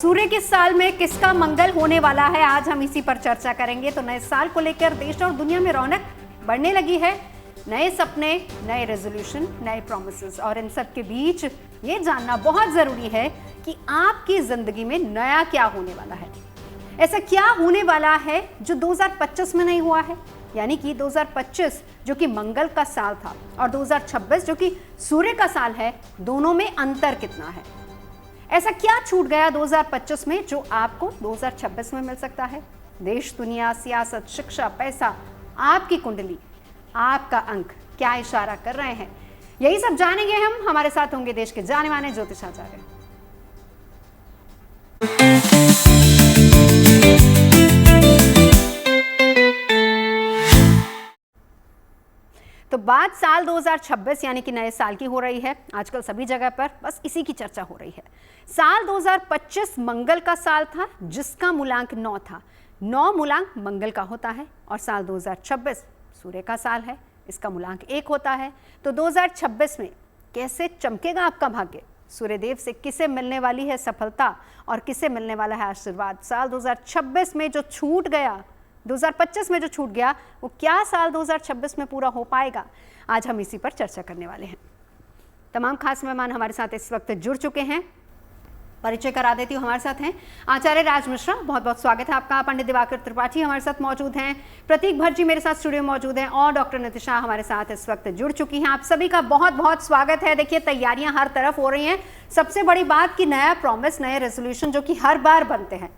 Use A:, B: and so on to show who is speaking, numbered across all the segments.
A: सूर्य के साल में किसका मंगल होने वाला है, आज हम इसी पर चर्चा करेंगे। तो नए साल को लेकर देश और दुनिया में रौनक बढ़ने लगी है। नए सपने, नए रेजोल्यूशन, नए प्रॉमिसेस, और इन सब के बीच ये जानना बहुत जरूरी है कि आपकी जिंदगी में नया क्या होने वाला है। ऐसा क्या होने वाला है जो 2025 में नहीं हुआ है, यानी कि 2025 जो कि मंगल का साल था और 2026 जो कि सूर्य का साल है, दोनों में अंतर कितना है। ऐसा क्या छूट गया 2025 में जो आपको 2026 में मिल सकता है। देश, दुनिया, सियासत, शिक्षा, पैसा, आपकी कुंडली, आपका अंक क्या इशारा कर रहे हैं, यही सब जानेंगे हम। हमारे साथ होंगे देश के जाने माने ज्योतिषाचार्य। तो बात साल 2026 यानी कि नए साल की हो रही है। आजकल सभी जगह पर बस इसी की चर्चा हो रही है। साल 2025 मंगल का साल था जिसका मूलांक 9 था। 9 मूलांक मंगल का होता है और साल 2026 सूर्य का साल है, इसका मूलांक 1 होता है। तो 2026 में कैसे चमकेगा आपका भाग्य, सूर्यदेव से किसे मिलने वाली है सफलता और किसे मिलने वाला है आशीर्वाद। साल 2026 में जो छूट गया, 2025 में जो छूट गया, वो क्या साल 2026 में पूरा हो पाएगा, आज हम इसी पर चर्चा करने वाले हैं। तमाम खास मेहमान हमारे साथ इस वक्त जुड़ चुके हैं। परिचय करा देती हूँ, हमारे साथ हैं आचार्य राज मिश्रा, बहुत बहुत स्वागत है आपका। पंडित दिवाकर त्रिपाठी हमारे साथ मौजूद हैं। प्रतीक भट्ट जी मेरे साथ स्टूडियो में मौजूद हैं और डॉक्टर नितिशा हमारे साथ इस वक्त जुड़ चुकी हैं। आप सभी का बहुत बहुत स्वागत है। देखिए, तैयारियां हर तरफ हो रही हैं। सबसे बड़ी बात कि नया प्रॉमिस, नए रेजोल्यूशन जो कि हर बार बनते हैं,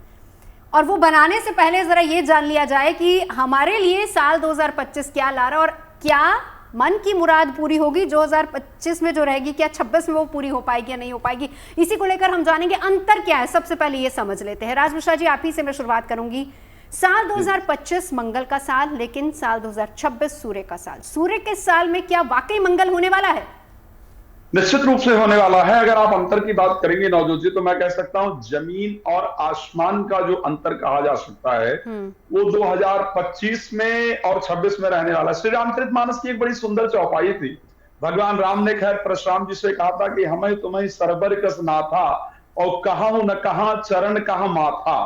A: और वो बनाने से पहले जरा ये जान लिया जाए कि हमारे लिए साल 2025 क्या ला रहा है और क्या मन की मुराद पूरी होगी 2025 में जो रहेगी, क्या 26 में वो पूरी हो पाएगी या नहीं हो पाएगी। इसी को लेकर हम जानेंगे अंतर क्या है। सबसे पहले ये समझ लेते हैं। राज मिश्रा जी, आप ही से मैं शुरुआत करूंगी। साल 2025 मंगल का साल, लेकिन साल 2026 सूर्य का साल। सूर्य के साल में क्या वाकई मंगल होने वाला है?
B: निश्चित रूप से होने वाला है। अगर आप अंतर की बात करेंगे नवजोत जी, तो मैं कह सकता हूं जमीन और आसमान का जो अंतर कहा जा सकता है वो 2025 में और 26 में रहने वाला है। श्री रामचरितमानस की एक बड़ी सुंदर चौपाई थी। भगवान राम ने खैर परशुराम जी से कहा था कि हमें तुम्हें सरबर कस नाथा और कहां न कहां चरण कहां माथा।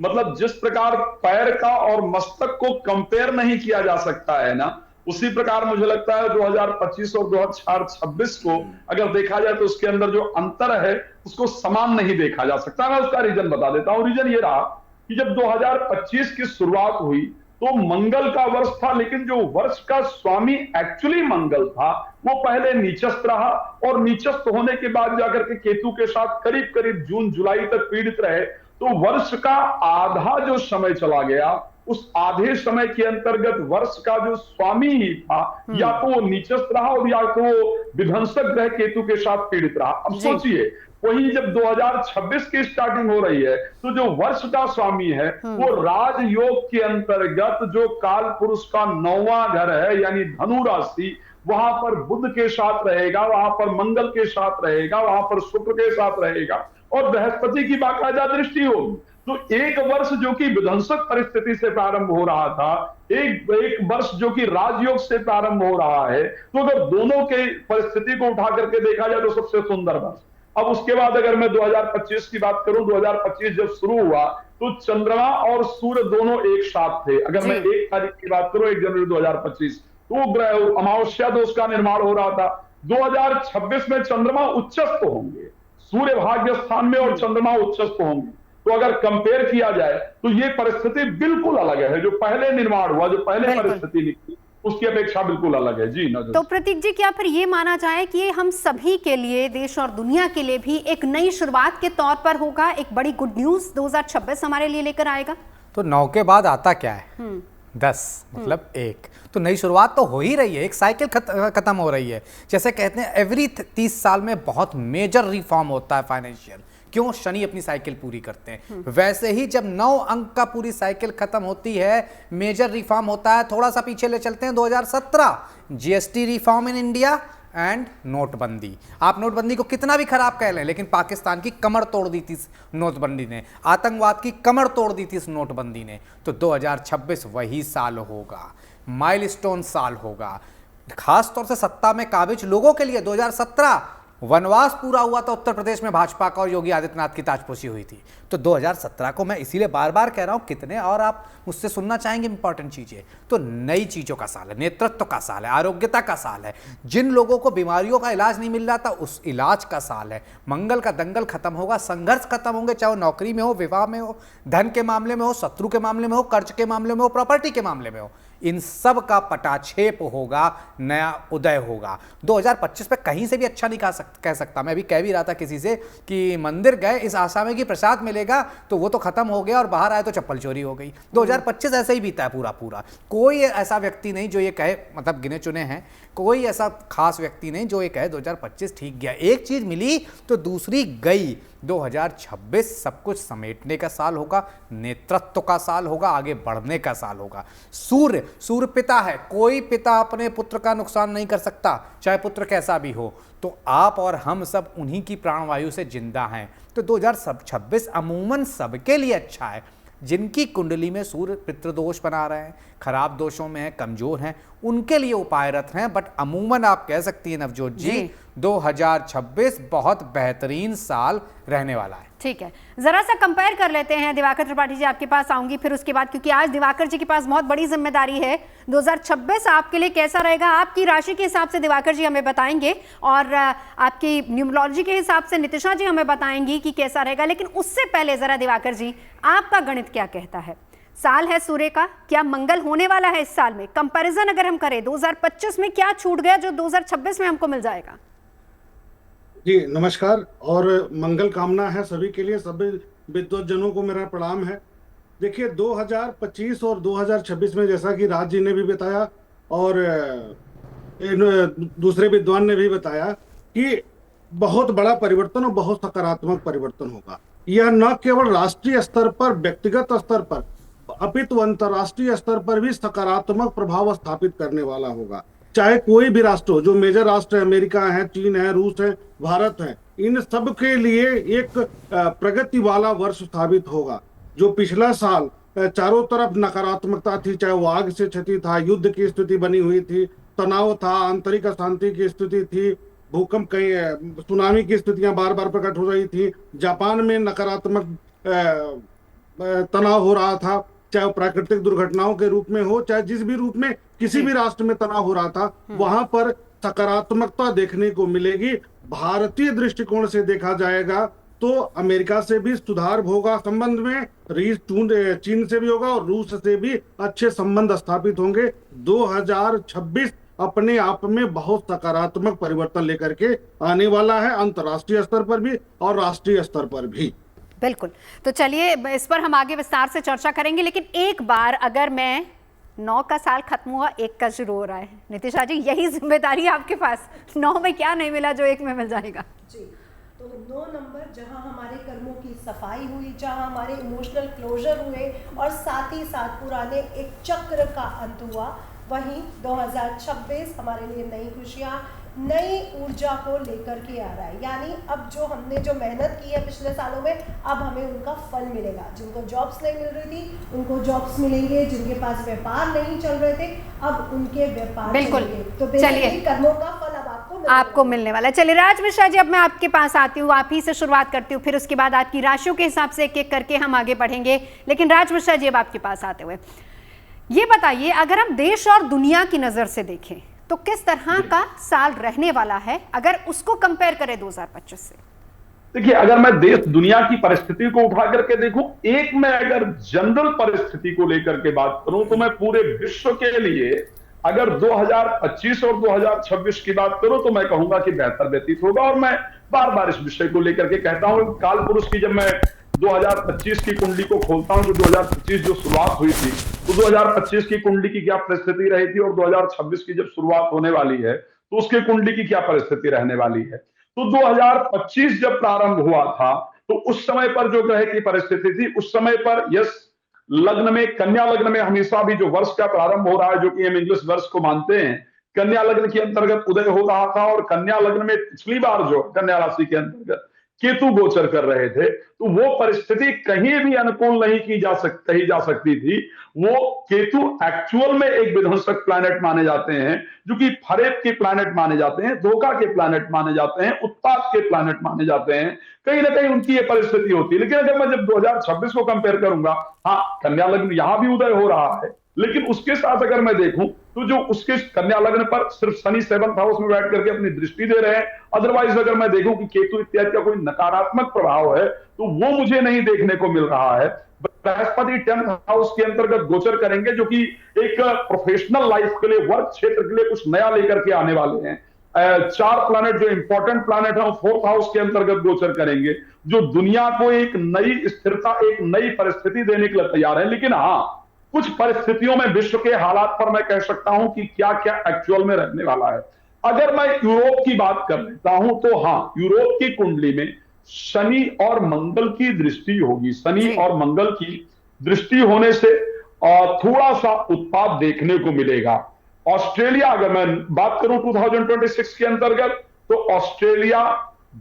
B: मतलब जिस प्रकार पैर का और मस्तक को कंपेयर नहीं किया जा सकता है ना, उसी प्रकार मुझे लगता है 2025 और 2026 को अगर देखा जाए तो उसके अंदर जो अंतर है उसको समान नहीं देखा जा सकता। मैं उसका रीजन बता देता हूं। रीजन ये रहा कि जब 2025 की शुरुआत हुई तो मंगल का वर्ष था, लेकिन जो वर्ष का स्वामी एक्चुअली मंगल था वो पहले नीचस्थ रहा, और नीचस्थ होने के बाद जाकर के केतु के साथ करीब करीब जून जुलाई तक पीड़ित रहे। तो वर्ष का आधा जो समय चला गया, उस आधे समय के अंतर्गत वर्ष का जो स्वामी ही था या तो वो नीचस्थ रहा और या तो वो विध्वंसक ग्रह केतु के साथ पीड़ित रहा। अब सोचिए, वही जब 2026 की स्टार्टिंग हो रही है तो जो वर्ष का स्वामी है वो राजयोग के अंतर्गत जो काल पुरुष का 9वां घर है यानी धनु राशि, वहां पर बुध के साथ रहेगा, वहां पर मंगल के साथ रहेगा, वहां पर शुक्र के साथ रहेगा और बृहस्पति की बाकायदा दृष्टि होगी। तो एक वर्ष जो कि विध्वंसक परिस्थिति से प्रारंभ हो रहा था, एक वर्ष जो कि राजयोग से प्रारंभ हो रहा है, तो अगर दोनों के परिस्थिति को उठा करके देखा जाए तो सबसे सुंदर वर्ष। अब उसके बाद अगर मैं 2025 की बात करूं, 2025 जब शुरू हुआ तो चंद्रमा और सूर्य दोनों एक साथ थे। अगर मैं 1 तारीख की बात करूं, 1 जनवरी 2025, तो ग्रह अमावस्या दोष का निर्माण हो रहा था। 2026 में चंद्रमा उच्चस्थ होंगे, सूर्य भाग्य स्थान में और चंद्रमा उच्चस्थ होंगे। तो अगर कंपेयर किया जाए तो ये परिस्थिति बिल्कुल अलग है। जो पहले निर्माण हुआ, जो पहले परिस्थिति निकली, उसकी अपेक्षा बिल्कुल अलग है। जी
A: तो प्रतीक जी, क्या फिर ये माना जाए कि ये हम सभी के लिए, देश और दुनिया के लिए भी एक नई शुरुआत के तौर पर होगा, एक बड़ी गुड न्यूज 2026 हमारे लिए लेकर आएगा?
C: तो 9 के बाद आता क्या है? 10 मतलब 1। तो नई शुरुआत तो हो ही रही है, एक साइकिल खत्म हो रही है। जैसे कहते हैं एवरी 30 साल में बहुत मेजर रिफॉर्म होता है फाइनेंशियल। क्यों? शनि अपनी साइकिल पूरी करते हैं। वैसे ही जब 9 अंक का पूरी साइकिल खत्म होती है, मेजर रिफॉर्म होता है। थोड़ा सा पीछे ले चलते हैं, 2017 GST reform in India and नोटबंदी। आप नोटबंदी को कितना भी खराब कह लें, लेकिन पाकिस्तान की कमर तोड़ दी थी नोटबंदी ने, आतंकवाद की कमर तोड़ दी थी इस नोटबंदी ने। तो 2026 वही साल होगा, माइलस्टोन साल होगा। खास तौर से सत्ता में काबिज लोगों के लिए 2017 वनवास पूरा हुआ था उत्तर प्रदेश में भाजपा का और योगी आदित्यनाथ की ताजपोशी हुई थी। तो 2017 को मैं इसीलिए बार बार कह रहा हूं, कितने और आप मुझसे सुनना चाहेंगे इंपॉर्टेंट चीजें, तो नई चीजों का साल है, नेतृत्व का साल है, आरोग्यता का साल है, जिन लोगों को बीमारियों का इलाज नहीं मिल रहा था उस इलाज का साल है। मंगल का दंगल खत्म होगा, संघर्ष खत्म होंगे, चाहे वो नौकरी में हो, विवाह में हो, धन के मामले में हो, शत्रु के मामले में हो, कर्ज के मामले में हो, प्रॉपर्टी के मामले में हो, इन सब का पटाक्षेप होगा, नया उदय होगा। 2025 पे कहीं से भी अच्छा नहीं कह सकता। मैं अभी कह भी रहा था किसी से कि मंदिर गए इस आशा में कि प्रसाद मिलेगा, तो वो तो खत्म हो गया और बाहर आए तो चप्पल चोरी हो गई। 2025 ऐसे ही बीता है पूरा पूरा। कोई ऐसा व्यक्ति नहीं जो ये कहे, मतलब गिने चुने हैं, कोई ऐसा खास व्यक्ति नहीं जो ये कहे 2025 ठीक गया। एक चीज मिली तो दूसरी गई। 2026 सब कुछ समेटने का साल होगा, नेतृत्व का साल होगा, आगे बढ़ने का साल होगा। सूर्य पिता है, कोई पिता अपने पुत्र का नुकसान नहीं कर सकता, चाहे पुत्र कैसा भी हो। तो आप और हम सब उन्हीं की प्राणवायु से जिंदा हैं। तो 2026 अमूमन सबके लिए अच्छा है। जिनकी कुंडली में सूर्य पितृदोष बना रहे हैं, खराब दोषों में हैं, कमजोर हैं, उनके लिए उपायरत हैं। बट अमूमन आप कह सकती हैं नवजोत जी 2026 बहुत बेहतरीन साल रहने वाला है।
A: ठीक है, जरा सा कंपेयर कर लेते हैं। दिवाकर त्रिपाठी जी आपके पास आऊंगी फिर उसके बाद, क्योंकि आज दिवाकर जी के पास बहुत बड़ी जिम्मेदारी है। 2026 आपके लिए कैसा रहेगा आपकी राशि के हिसाब से दिवाकर जी हमें बताएंगे, और आपकी न्यूमरोलॉजी के हिसाब से नितिशा जी हमें बताएंगी कि कैसा रहेगा। लेकिन उससे पहले जरा दिवाकर जी, आपका गणित क्या कहता है? साल है सूर्य का, क्या मंगल होने वाला है इस साल में? कंपैरिजन अगर हम करें 2025 में क्या छूट गया जो 2026 में हमको मिल जाएगा?
D: जी नमस्कार, और मंगल कामना है सभी के लिए, सभी विद्वतजनों को मेरा प्रणाम है। देखिए 2025 और 2026 में, जैसा कि राज जी ने भी बताया और दूसरे विद्वान ने भी बताया कि बहुत बड़ा परिवर्तन और बहुत सकारात्मक परिवर्तन होगा। यह न केवल राष्ट्रीय स्तर पर, व्यक्तिगत स्तर पर, अपितु अंतर्राष्ट्रीय स्तर पर भी सकारात्मक प्रभाव स्थापित करने वाला होगा। चाहे कोई भी राष्ट्र हो, जो मेजर राष्ट्र है, अमेरिका है, चीन है, रूस है, भारत है, इन सब के लिए एक प्रगति वाला वर्ष साबित होगा। जो पिछला साल चारों तरफ नकारात्मकता थी, चाहे वो आग से क्षति था, युद्ध की स्थिति बनी हुई थी, तनाव था, आंतरिक अशांति की स्थिति थी, भूकंप, कहीं सुनामी की स्थितियां बार बार प्रकट हो रही थी, जापान में नकारात्मक तनाव हो रहा था, चाहे प्राकृतिक दुर्घटनाओं के रूप में हो, चाहे जिस भी रूप में किसी भी राष्ट्र में तनाव हो रहा था, वहां पर सकारात्मकता देखने को मिलेगी। भारतीय दृष्टिकोण से देखा जाएगा तो अमेरिका से भी सुधार होगा संबंध में, चीन से भी होगा और रूस से भी अच्छे संबंध स्थापित होंगे। 2026 अपने आप में बहुत सकारात्मक परिवर्तन लेकर के आने वाला है, अंतर्राष्ट्रीय स्तर पर भी और राष्ट्रीय स्तर पर भी।
A: बिल्कुल, तो चलिए इस पर हम आगे विस्तार से चर्चा करेंगे। लेकिन एक बार अगर मैं 9 का साल खत्म हुआ, 1 का शुरू हो रहा है, नितिशा जी यही जिम्मेदारी है आपके पास, 9 में क्या नहीं मिला जो 1 में मिल जाएगा?
E: जी, तो 9 नंबर जहां हमारे कर्मों की सफाई हुई, जहां हमारे इमोशनल क्लोजर हुए और साथ ही साथ पुराने एक चक्र का अंत हुआ, वहीं 2026 हमारे लिए नई खुशियां, नई ऊर्जा को लेकर के आ रहा है। यानी अब जो हमने जो मेहनत की है पिछले सालों में, अब हमें उनका फल मिलेगा। जिनको जॉब्स नहीं मिल रही थी उनको जॉब्स मिलेंगे, जिनके पास व्यापार नहीं चल रहे थे अब उनके व्यापार
A: बिल्कुल।
E: तो
A: चलिए,
E: कर्मों का फल अब आपको
A: मिलने वाला है। चलिए राज मिश्रा जी, अब मैं आपके पास आती हूँ, आप ही से शुरुआत करती हूँ, फिर उसके बाद आपकी राशियों के हिसाब से एक एक करके हम आगे बढ़ेंगे। लेकिन राज मिश्रा जी, अब आपके पास आते हुए ये बताइए, अगर हम देश और दुनिया की नजर से देखें तो किस तरह का साल रहने वाला है, अगर उसको कंपेयर करें 2025 से?
B: देखिए, अगर मैं देश दुनिया की परिस्थिति को उठा करके देखूं, एक में अगर जनरल परिस्थिति को लेकर के बात करूं, तो मैं पूरे विश्व के लिए अगर 2025 और 2026 की बात करूं तो मैं कहूंगा कि बेहतर व्यतीत होगा। और मैं बार बार इस विषय को लेकर के कहता हूं, काल पुरुष की जब मैं 2025 की कुंडली को खोलता हूं, जो 2025 जो शुरुआत हुई थी, तो 2025 की कुंडली की क्या परिस्थिति रही थी और 2026 की जब शुरुआत होने वाली है तो उसकी कुंडली की क्या परिस्थिति रहने वाली है। तो 2025 जब प्रारंभ हुआ था तो उस समय पर जो ग्रह की परिस्थिति थी, उस समय पर यस लग्न में, कन्या लग्न में हमेशा भी जो वर्ष का प्रारंभ हो रहा है, जो कि हम इंग्लिश वर्ष को मानते हैं, कन्या लग्न के अंतर्गत उदय हो रहा था। और कन्या लग्न में पिछली बार जो कन्या राशि के अंतर्गत केतु गोचर कर रहे थे, तो वो परिस्थिति कहीं भी अनुकूल नहीं की जा सकती थी। वो केतु एक्चुअल में एक विध्वंसक प्लैनेट माने जाते हैं, जो कि फरेब के प्लैनेट माने जाते हैं, धोखा के प्लैनेट माने जाते हैं, उत्पाद के प्लैनेट माने जाते हैं। कहीं ना कहीं उनकी ये परिस्थिति होती है। लेकिन अगर मैं जब 2026 को कंपेयर करूंगा, हाँ कन्या लग्न यहां भी उदय हो रहा है, लेकिन उसके साथ अगर मैं देखूं तो जो उसके कन्या लग्न पर सिर्फ शनि 7th हाउस में बैठ करके अपनी दृष्टि दे रहे हैं। अदरवाइज अगर मैं देखूं कि केतु इत्यादि का कोई नकारात्मक प्रभाव है तो वो मुझे नहीं देखने को मिल रहा है। बृहस्पति 10th हाउस के अंतर्गत गोचर करेंगे, जो कि एक प्रोफेशनल लाइफ के लिए, वर्क क्षेत्र के लिए कुछ नया लेकर के आने वाले हैं। 4 प्लैनेट जो इंपॉर्टेंट प्लैनेट है 4th हाउस के अंतर्गत गोचर करेंगे, जो दुनिया को एक नई स्थिरता, एक नई परिस्थिति देने के लिए तैयार है। लेकिन हाँ, कुछ परिस्थितियों में विश्व के हालात पर मैं कह सकता हूं कि क्या क्या एक्चुअल में रहने वाला है। अगर मैं यूरोप की बात कर लेता हूं तो हाँ, यूरोप की कुंडली में शनि और मंगल की दृष्टि होगी। शनि और मंगल की दृष्टि होने से थोड़ा सा उत्पाद देखने को मिलेगा। ऑस्ट्रेलिया, अगर मैं बात करूं 2026 के अंतर्गत, तो ऑस्ट्रेलिया,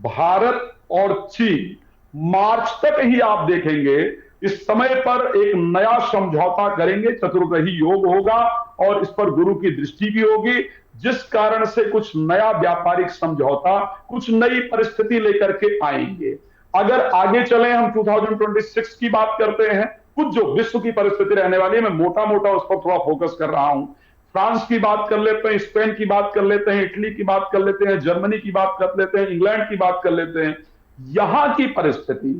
B: भारत और चीन मार्च तक ही आप देखेंगे इस समय पर एक नया समझौता करेंगे। चतुर्ग्रही योग होगा और इस पर गुरु की दृष्टि भी होगी, जिस कारण से कुछ नया व्यापारिक समझौता, कुछ नई परिस्थिति लेकर के आएंगे। अगर आगे चले, हम 2026 की बात करते हैं, कुछ जो विश्व की परिस्थिति रहने वाली है, मैं मोटा मोटा उस पर थोड़ा फोकस कर रहा हूं। फ्रांस की बात कर लेते हैं, स्पेन की बात कर लेते हैं, इटली की बात कर लेते हैं, जर्मनी की बात कर लेते हैं, इंग्लैंड की बात कर लेते हैं। यहां की परिस्थिति,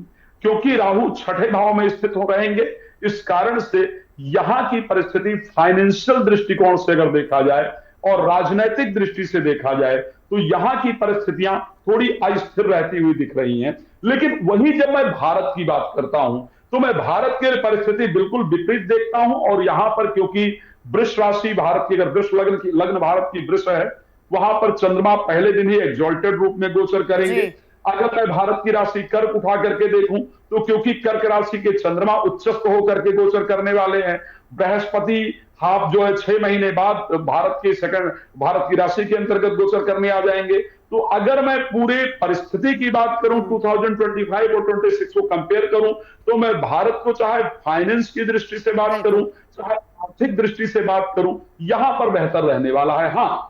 B: क्योंकि राहु 6ठे भाव में स्थित हो रहेंगे, इस कारण से यहां की परिस्थिति फाइनेंशियल दृष्टिकोण से अगर देखा जाए और राजनैतिक दृष्टि से देखा जाए तो यहां की परिस्थितियां थोड़ी अस्थिर रहती हुई दिख रही हैं। लेकिन वही जब मैं भारत की बात करता हूं तो मैं भारत की परिस्थिति बिल्कुल विपरीत देखता हूं। और यहां पर क्योंकि वृष राशि भारत की, अगर वृष लग्न भारत की वृष है, वहां पर चंद्रमा पहले दिन ही एग्जॉल्टेड रूप में गोचर करेंगे। अगर मैं भारत की राशि कर्क उठा करके देखूं तो क्योंकि कर्क राशि के चंद्रमा उच्चस्थ होकर के गोचर करने वाले हैं, बृहस्पति हाफ जो है 6 महीने बाद भारत की राशि के अंतर्गत गोचर करने आ जाएंगे। तो अगर मैं पूरे परिस्थिति की बात करूं 2025 और 26 को कंपेयर करूं तो मैं भारत को चाहे फाइनेंस की दृष्टि से बात करूं, चाहे आर्थिक दृष्टि से बात करूं, यहां पर बेहतर रहने वाला है। हाँ,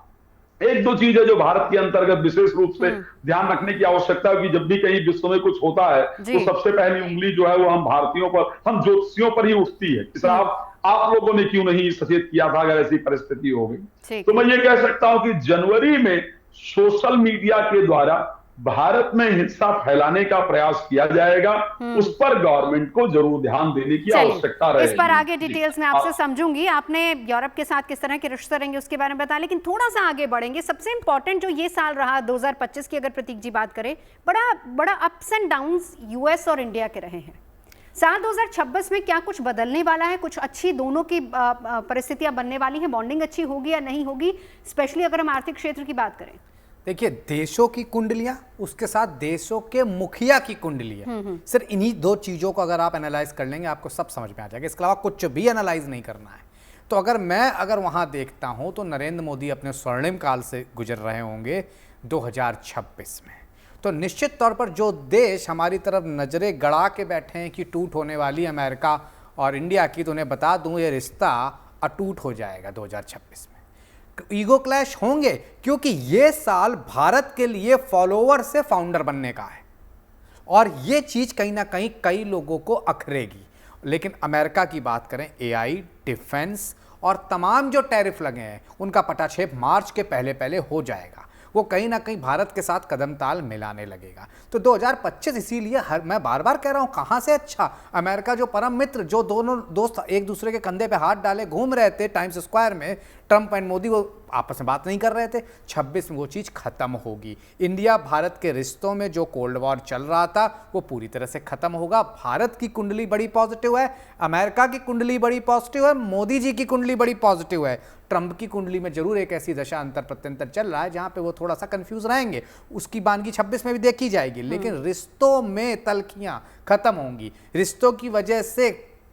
B: एक दो चीज है जो भारत के अंतर्गत विशेष रूप से ध्यान रखने की आवश्यकता है कि जब भी कहीं विश्व में कुछ होता है तो सबसे पहली उंगली जो है वो हम भारतीयों पर, हम ज्योतिषियों पर ही उठती है कि साहब आप लोगों ने क्यों नहीं सचेत किया था अगर ऐसी परिस्थिति हो गई। तो मैं ये कह सकता हूं कि जनवरी में सोशल मीडिया के द्वारा भारत में हिंसा फैलाने का प्रयास किया जाएगा, उस पर गवर्नमेंट को जरूर ध्यान देने की आवश्यकता रहेगी।
A: इस पर आगे डिटेल्स में आपसे समझूंगी। आपने यूरोप के साथ किस तरह के रिश्ते रहेंगे उसके बारे में बताया, लेकिन थोड़ा सा आगे बढ़ेंगे। सबसे इंपॉर्टेंट जो ये साल रहा 2025 की, अगर प्रतीक जी बात करें, बड़ा अप्स एंड डाउन्स यूएस और इंडिया के रहे हैं। साल 2026 में क्या कुछ बदलने वाला है? कुछ अच्छी दोनों की परिस्थितियां बनने वाली हैं? बॉन्डिंग अच्छी होगी या नहीं होगी, स्पेशली अगर हम आर्थिक क्षेत्र की बात करें?
C: देखिए, देशों की कुंडलियां, उसके साथ देशों के मुखिया की कुंडलियां, सिर्फ इन्हीं दो चीज़ों को अगर आप एनालाइज कर लेंगे आपको सब समझ में आ जाएगा। इसके अलावा कुछ भी एनालाइज नहीं करना है। तो अगर वहाँ देखता हूँ तो नरेंद्र मोदी अपने स्वर्णिम काल से गुजर रहे होंगे 2026 में। तो निश्चित तौर पर जो देश हमारी तरफ नज़रें गड़ा के बैठे हैं कि टूट होने वाली अमेरिका और इंडिया की, तो उन्हें बता दूँ ये रिश्ता अटूट हो जाएगा 2026 में। ईगो क्लैश होंगे क्योंकि ये साल भारत के लिए फॉलोअर से फाउंडर बनने का है और ये चीज़ कहीं ना कहीं कई लोगों को अखरेगी। लेकिन अमेरिका की बात करें, एआई, डिफेंस और तमाम जो टैरिफ लगे हैं उनका पटाक्षेप मार्च के पहले हो जाएगा। वो कहीं ना कहीं भारत के साथ कदम ताल मिलाने लगेगा। तो 2025 इसीलिए मैं बार बार कह रहा हूँ, कहाँ से अच्छा, अमेरिका जो परम मित्र, जो दोनों दोस्त एक दूसरे के कंधे पे हाथ डाले घूम रहे थे टाइम्स स्क्वायर में, ट्रंप एंड मोदी, वो आपस में बात नहीं कर रहे थे। 26 में वो चीज़ खत्म होगी। इंडिया भारत के रिश्तों में जो कोल्ड वॉर चल रहा था वो पूरी तरह से खत्म होगा। भारत की कुंडली बड़ी पॉजिटिव है, अमेरिका की कुंडली बड़ी पॉजिटिव है, मोदी जी की कुंडली बड़ी पॉजिटिव है। ट्रंप की कुंडली में जरूर एक ऐसी दशा अंतर प्रत्यंतर चल रहा है जहां पे वो थोड़ा सा कंफ्यूज रहेंगे, उसकी बानगी 26 में भी देखी जाएगी। लेकिन रिश्तों में तलखियां खत्म होंगी, रिश्तों की वजह से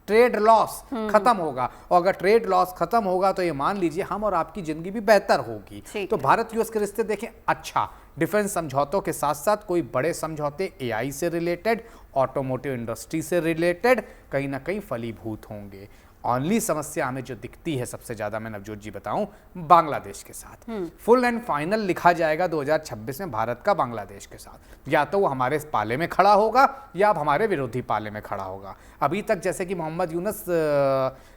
C: ट्रेड लॉस खत्म होगा, और अगर ट्रेड लॉस खत्म होगा तो ये मान लीजिए हम और आपकी जिंदगी भी बेहतर होगी। तो भारत यूएस के रिश्ते देखें, अच्छा डिफेंस समझौतों के साथ साथ कोई बड़े समझौते एआई से रिलेटेड, ऑटोमोटिव इंडस्ट्री से रिलेटेड कहीं ना कहीं फलीभूत होंगे। ओनली समस्या हमें जो दिखती है सबसे ज्यादा, मैं नवजोत जी बताऊं, बांग्लादेश के साथ फुल एंड फाइनल लिखा जाएगा 2026 में भारत का बांग्लादेश के साथ। या तो वो हमारे पाले में खड़ा होगा या अब हमारे विरोधी पाले में खड़ा होगा। अभी तक जैसे कि मोहम्मद यूनुस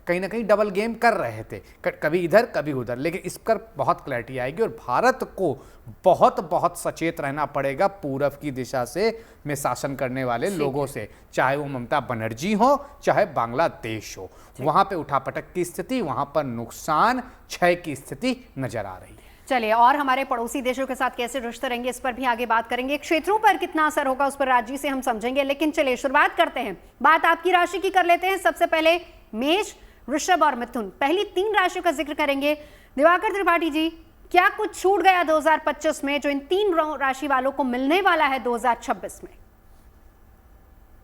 C: कहीं ना कहीं डबल गेम कर रहे थे, कभी इधर कभी उधर, लेकिन इस पर बहुत क्लैरिटी आएगी और भारत को बहुत बहुत सचेत रहना पड़ेगा पूरब की दिशा से में शासन करने वाले लोगों से, चाहे वो ममता बनर्जी हो चाहे बांग्लादेश हो। वहां पे उठापटक की स्थिति, वहां पर नुकसान, क्षय की स्थिति नजर आ रही है।
A: चलिए, और हमारे पड़ोसी देशों के साथ कैसे रिश्ते रहेंगे इस पर भी आगे बात करेंगे। क्षेत्रों पर कितना असर होगा उस पर राज्य से हम समझेंगे, लेकिन चलिए शुरुआत करते हैं, बात आपकी राशि की कर लेते हैं। सबसे पहले मेष, वृषभ और मिथुन, पहली 3 राशियों का जिक्र करेंगे। दिवाकर त्रिपाठी जी, क्या कुछ छूट गया 2025 में जो इन 3 राशि वालों को मिलने वाला है 2026 में?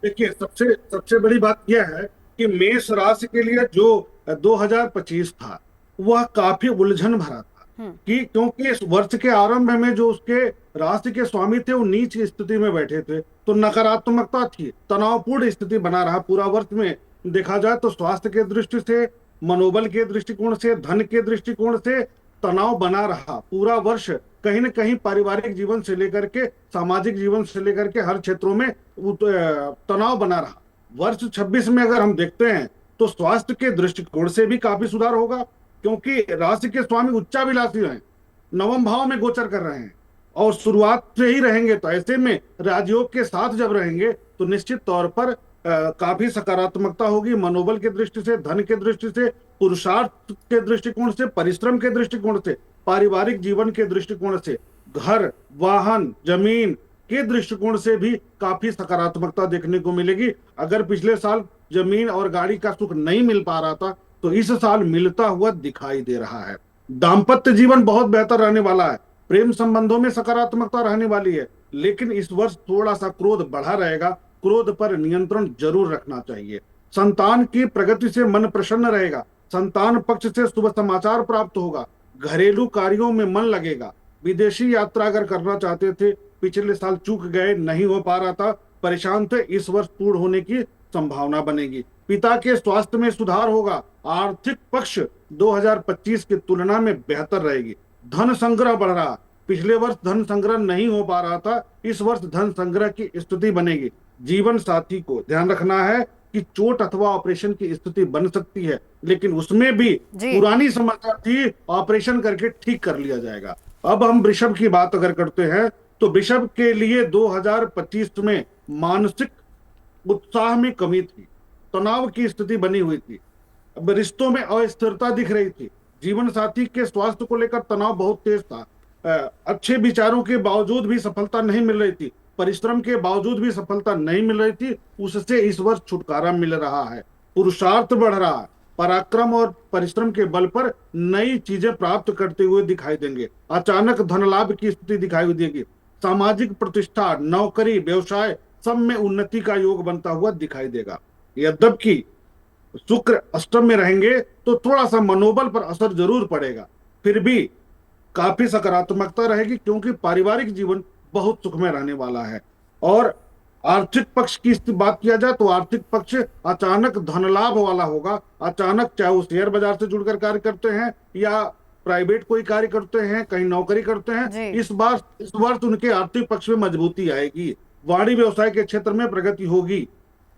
D: देखिए, सबसे बड़ी बात यह है कि मेष राशि के लिए जो 2025 था वह काफी उलझन भरा था, कि क्योंकि इस वर्ष के आरंभ में जो उसके राशि के स्वामी थे वो नीच की स्थिति में बैठे थे, तो नकारात्मकता थी, तनावपूर्ण स्थिति बना रहा पूरा वर्ष में। देखा जाए तो स्वास्थ्य के दृष्टि से, मनोबल के दृष्टिकोण से, धन के दृष्टिकोण से तनाव बना रहा पूरा वर्ष। कहीं न कहीं पारिवारिक जीवन से लेकर के सामाजिक जीवन से लेकर के हर क्षेत्रों में तनाव बना रहा। वर्ष 26 में अगर हम देखते हैं तो स्वास्थ्य के दृष्टिकोण से भी काफी सुधार होगा, क्योंकि राशि के स्वामी उच्चाभिलाषी हैं, नवम भाव में गोचर कर रहे हैं और शुरुआत से ही रहेंगे, तो ऐसे में राजयोग के साथ जब रहेंगे तो निश्चित तौर पर काफी सकारात्मकता होगी। मनोबल के दृष्टि से, धन के दृष्टि से, पुरुषार्थ के दृष्टिकोण से, परिश्रम के दृष्टिकोण से, पारिवारिक जीवन के दृष्टिकोण से, घर, वाहन, जमीन के दृष्टिकोण से भी काफी सकारात्मकता देखने को मिलेगी। अगर पिछले साल जमीन और गाड़ी का सुख नहीं मिल पा रहा था तो इस साल मिलता हुआ दिखाई दे रहा है। दाम्पत्य जीवन बहुत बेहतर रहने वाला है, प्रेम संबंधों में सकारात्मकता रहने वाली है, लेकिन इस वर्ष थोड़ा सा क्रोध बढ़ा रहेगा, क्रोध पर नियंत्रण जरूर रखना चाहिए। संतान की प्रगति से मन प्रसन्न रहेगा, संतान पक्ष से शुभ समाचार प्राप्त होगा, घरेलू कार्यों में मन लगेगा। विदेशी यात्रा अगर करना चाहते थे, पिछले साल चूक गए, नहीं हो पा रहा था, परेशान थे, इस वर्ष पूर्ण होने की संभावना बनेगी। पिता के स्वास्थ्य में सुधार होगा, आर्थिक पक्ष 2025 की तुलना में बेहतर रहेगी। धन संग्रह बढ़ रहा, पिछले वर्ष धन संग्रह नहीं हो पा रहा था, इस वर्ष धन संग्रह की स्थिति बनेगी। जीवन साथी को ध्यान रखना है कि चोट अथवा ऑपरेशन की स्थिति बन सकती है, लेकिन उसमें भी पुरानी समस्या थी, ऑपरेशन करके ठीक कर लिया जाएगा। अब हम वृषभ की बात अगर करते हैं तो वृषभ के लिए 2025 में मानसिक उत्साह में कमी थी, तनाव की स्थिति बनी हुई थी, रिश्तों में अस्थिरता दिख रही थी, जीवन साथी के स्वास्थ्य को लेकर तनाव बहुत तेज था, अच्छे विचारों के बावजूद भी सफलता नहीं मिल रही थी, परिश्रम के बावजूद भी सफलता नहीं मिल रही थी, उससे इस वर्ष छुटकारा मिल रहा है। पुरुषार्थ बढ़ रहा है, पराक्रम और परिश्रम के बल पर नई चीजें प्राप्त करते हुए दिखाई देंगे। अचानक धन लाभ की स्थिति दिखाई देगी। सामाजिक प्रतिष्ठा, नौकरी, व्यवसाय सब में उन्नति का योग बनता हुआ दिखाई देगा। यद्यपि शुक्र अष्टम में रहेंगे तो थोड़ा सा मनोबल पर असर जरूर पड़ेगा, फिर भी काफी सकारात्मकता रहेगी, क्योंकि पारिवारिक जीवन बहुत सुखमय रहने वाला है। और आर्थिक पक्ष की बात किया जाए तो आर्थिक पक्ष अचानक धन लाभ वाला होगा। अचानक, चाहे वो शेयर बाजार से जुड़कर कार्य करते हैं या प्राइवेट कोई कार्य करते हैं, कहीं नौकरी करते हैं, इस वर्ष उनके आर्थिक पक्ष में मजबूती आएगी। वाणिज्य व्यवसाय के क्षेत्र में प्रगति होगी।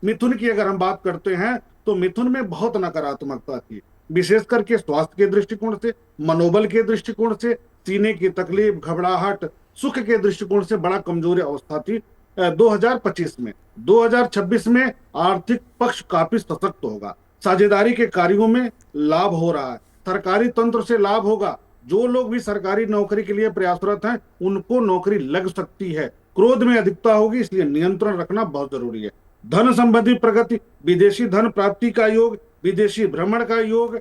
D: मिथुन की अगर हम बात करते हैं तो मिथुन में बहुत नकारात्मकता थी, विशेष करके स्वास्थ्य के दृष्टिकोण से, मनोबल के दृष्टिकोण से, सीने की तकलीफ, घबराहट, सुख के दृष्टिकोण से बड़ा कमजोरी अवस्था थी 2025 में। 2026 में आर्थिक पक्ष काफी सशक्त होगा, साझेदारी के कार्यों में लाभ हो रहा है, सरकारी तंत्र से लाभ होगा। जो लोग भी सरकारी नौकरी के लिए प्रयासरत हैं उनको नौकरी लग सकती है। क्रोध में अधिकता होगी, इसलिए नियंत्रण रखना बहुत जरूरी है। धन संबंधी प्रगति, विदेशी धन प्राप्ति का योग, विदेशी भ्रमण का योग,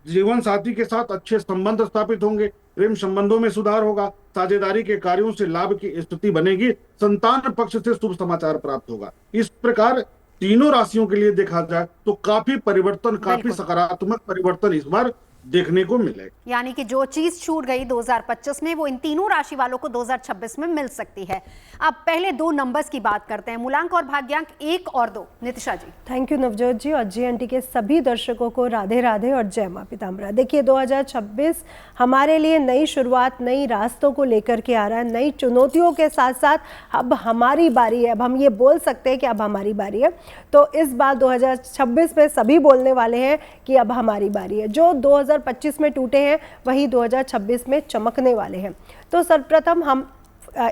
D: जीवन साथी के साथ अच्छे संबंध स्थापित होंगे, प्रेम संबंधों में सुधार होगा, साझेदारी के कार्यों से लाभ की स्थिति बनेगी, संतान पक्ष से शुभ समाचार प्राप्त होगा। इस प्रकार तीनों राशियों के लिए देखा जाए तो काफी परिवर्तन, काफी सकारात्मक परिवर्तन इस बार देखने को मिले।
A: यानी कि जो चीज छूट गई 2025 में वो इन तीनों राशि वालों को 2026 में मिल सकती है। अब पहले दो नंबर्स की बात करते हैं, मूलांक और भाग्यांक 1 और 2। नितिशा जी।
E: थैंक यू नवजोत जी, और जीएनटी के सभी दर्शकों को राधे राधे और जय मां पीताम्बरा। देखिए 2026 हमारे लिए नई शुरुआत, नई रास्तों को लेकर के आ रहा है, नई चुनौतियों के साथ साथ अब हमारी बारी है। अब हम ये बोल सकते हैं कि अब हमारी बारी है। तो इस बार 2026 में सभी बोलने वाले हैं कि अब हमारी बारी है। जो 2025 में टूटे हैं वही 2026 में चमकने वाले हैं। तो सर्वप्रथम हम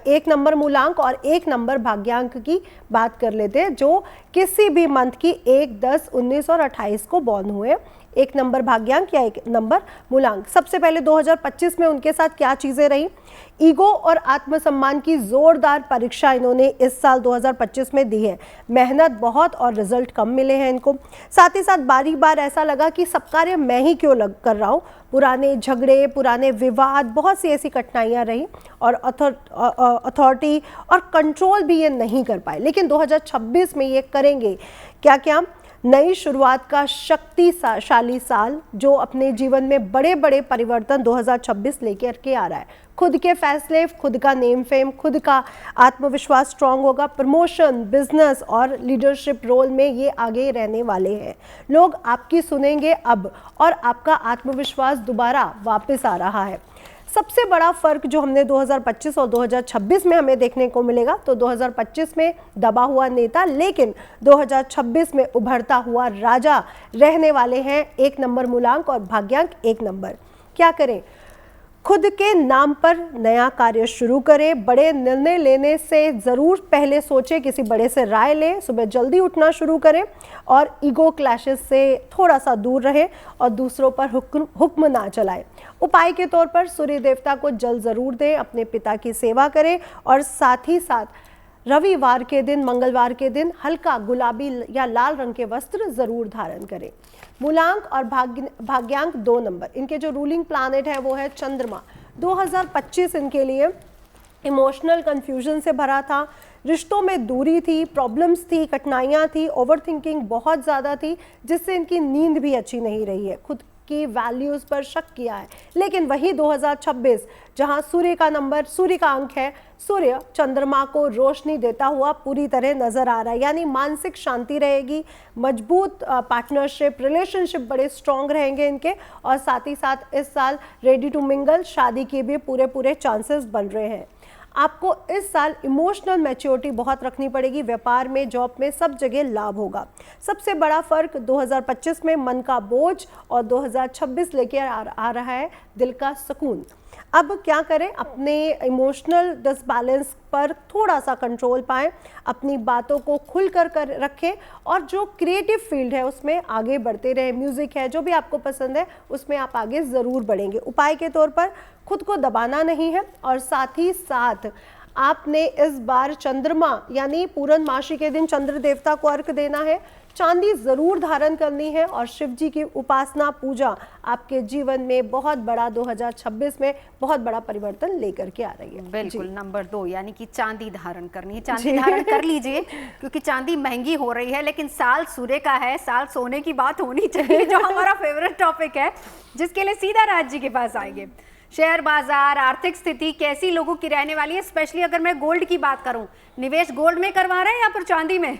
E: 1 नंबर मूलांक और 1 नंबर भाग्यांक की बात कर लेते हैं, जो किसी भी मंथ की 1, 10, 19 और 28 को बॉर्न हुए। 1 नंबर भाग्यांक या 1 नंबर मूलांक। सबसे पहले 2025 में उनके साथ क्या चीजें रही? ईगो और आत्मसम्मान की जोरदार परीक्षा इन्होंने इस साल 2025 में दी है। मेहनत बहुत और रिजल्ट कम मिले हैं इनको। साथ ही साथ बारी बार ऐसा लगा कि सब कार्य मैं ही क्यों कर रहा हूँ। पुराने झगड़े, पुराने विवाद, बहुत सी ऐसी कठिनाइयाँ रही और अथॉरिटी और कंट्रोल भी ये नहीं कर पाए। लेकिन 2026 में ये करेंगे। क्या क्या? नई शुरुआत का शक्तिशाली साल, जो अपने जीवन में बड़े बड़े परिवर्तन 2026 लेकर के आ रहा है। खुद के फैसले, खुद का नेम फेम, खुद का आत्मविश्वास स्ट्रांग होगा। प्रमोशन, बिजनेस और लीडरशिप रोल में ये आगे रहने वाले हैं। लोग आपकी सुनेंगे अब, और आपका आत्मविश्वास दोबारा वापस आ रहा है। सबसे बड़ा फर्क जो हमने 2025 और 2026 में हमें देखने को मिलेगा, तो 2025 में दबा हुआ नेता, लेकिन 2026 में उभरता हुआ राजा रहने वाले हैं। 1 नंबर मूलांक और भाग्यांक 1 नंबर। क्या करें? खुद के नाम पर नया कार्य शुरू करें। बड़े निर्णय लेने से ज़रूर पहले सोचें, किसी बड़े से राय लें। सुबह जल्दी उठना शुरू करें और ईगो क्लैशेस से थोड़ा सा दूर रहें और दूसरों पर हुक्म ना चलाएं। उपाय के तौर पर सूर्य देवता को जल ज़रूर दें, अपने पिता की सेवा करें और साथ ही साथ रविवार के दिन, मंगलवार के दिन हल्का गुलाबी या लाल रंग के वस्त्र ज़रूर धारण करें। मूलांक और भाग्यांक 2 नंबर। इनके जो रूलिंग प्लैनेट है वो है चंद्रमा। 2025 इनके लिए इमोशनल कंफ्यूजन से भरा था। रिश्तों में दूरी थी, प्रॉब्लम्स थी, कठिनाइयाँ थी, ओवरथिंकिंग बहुत ज़्यादा थी, जिससे इनकी नींद भी अच्छी नहीं रही है। खुद की वैल्यूज़ पर शक किया है। लेकिन वही 2026 जहां सूर्य का नंबर, सूर्य का अंक है, सूर्य चंद्रमा को रोशनी देता हुआ पूरी तरह नजर आ रहा है। यानी मानसिक शांति रहेगी, मजबूत पार्टनरशिप, रिलेशनशिप बड़े स्ट्रॉन्ग रहेंगे इनके, और साथ ही साथ इस साल रेडी टू मिंगल, शादी के भी पूरे चांसेस बन रहे हैं। आपको इस साल इमोशनल मैच्योरिटी बहुत रखनी पड़ेगी। व्यापार में, जॉब में, सब जगह लाभ होगा। सबसे बड़ा फर्क 2025 में मन का बोझ और 2026 लेके आ रहा है दिल का सुकून। अब क्या करें? अपने इमोशनल डिसबैलेंस पर थोड़ा सा कंट्रोल पाएं, अपनी बातों को खुल कर रखें और जो क्रिएटिव फील्ड है उसमें आगे बढ़ते रहें। म्यूज़िक है, जो भी आपको पसंद है उसमें आप आगे ज़रूर बढ़ेंगे। उपाय के तौर पर खुद को दबाना नहीं है और साथ ही साथ आपने इस बार चंद्रमा यानी पूर्णमासी के दिन चंद्र देवता को अर्घ देना है। चांदी जरूर धारण करनी है और शिव जी की उपासना, पूजा आपके जीवन में बहुत बड़ा 2026 में बहुत बड़ा परिवर्तन लेकर के आ रही है।
A: बिल्कुल। नंबर 2 यानी कि चांदी धारण करनी है। चांदी धारण कर लीजिए, क्योंकि चांदी महंगी हो रही है, लेकिन साल सूर्य का है, साल सोने की बात होनी चाहिए, जो हमारा फेवरेट टॉपिक है, जिसके लिए सीधा राज जी के पास आएंगे। शेयर बाजार, आर्थिक स्थिति कैसी लोगों की रहने वाली है? स्पेशली अगर मैं गोल्ड की बात करूं, निवेश गोल्ड में करवा रहे हैं या फिर चांदी में?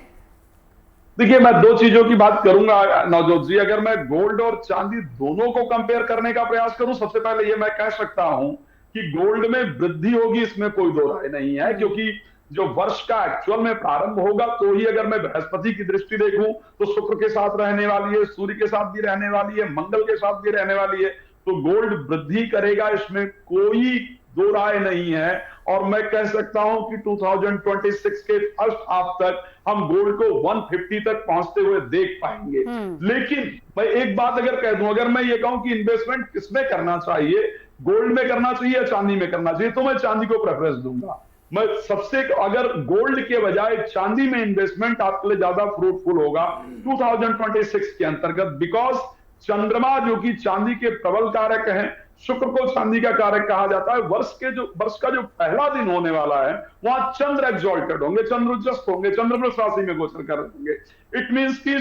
B: देखिए, मैं 2 चीजों की बात करूंगा नवजोत जी। अगर मैं गोल्ड और चांदी दोनों को कंपेयर करने का प्रयास करूं, सबसे पहले ये मैं कह सकता हूं कि गोल्ड में वृद्धि होगी, इसमें कोई दो राय नहीं है, क्योंकि जो वर्ष का एक्चुअल में प्रारंभ होगा, तो ही अगर मैं बृहस्पति की दृष्टि देखूं तो शुक्र के साथ रहने वाली है, सूर्य के साथ भी रहने वाली है, मंगल के साथ भी रहने वाली है, तो गोल्ड वृद्धि करेगा, इसमें कोई दो राय नहीं है। और मैं कह सकता हूं कि 2026 के फर्स्ट हाफ तक हम गोल्ड को 150 तक पहुंचते हुए देख पाएंगे। लेकिन मैं एक बात अगर कह दूं, अगर मैं ये कहूं कि इन्वेस्टमेंट किसमें करना चाहिए, गोल्ड में करना चाहिए या चांदी में करना चाहिए, तो मैं चांदी को प्रेफरेंस दूंगा। मैं सबसे, अगर गोल्ड के बजाय चांदी में इन्वेस्टमेंट आपके लिए ज्यादा फ्रूटफुल होगा 2026 के अंतर्गत, बिकॉज चंद्रमा जो कि चांदी के प्रबल कारक हैं, शुक्र को चांदी का कारक कहा जाता है। वर्ष का जो पहला दिन होने वाला है, वहां चंद्र एक्सॉल्टेड होंगे, चंद्र उच्चस्त होंगे, चंद्र वृष राशि में गोचर कर होंगे। इट मींस कि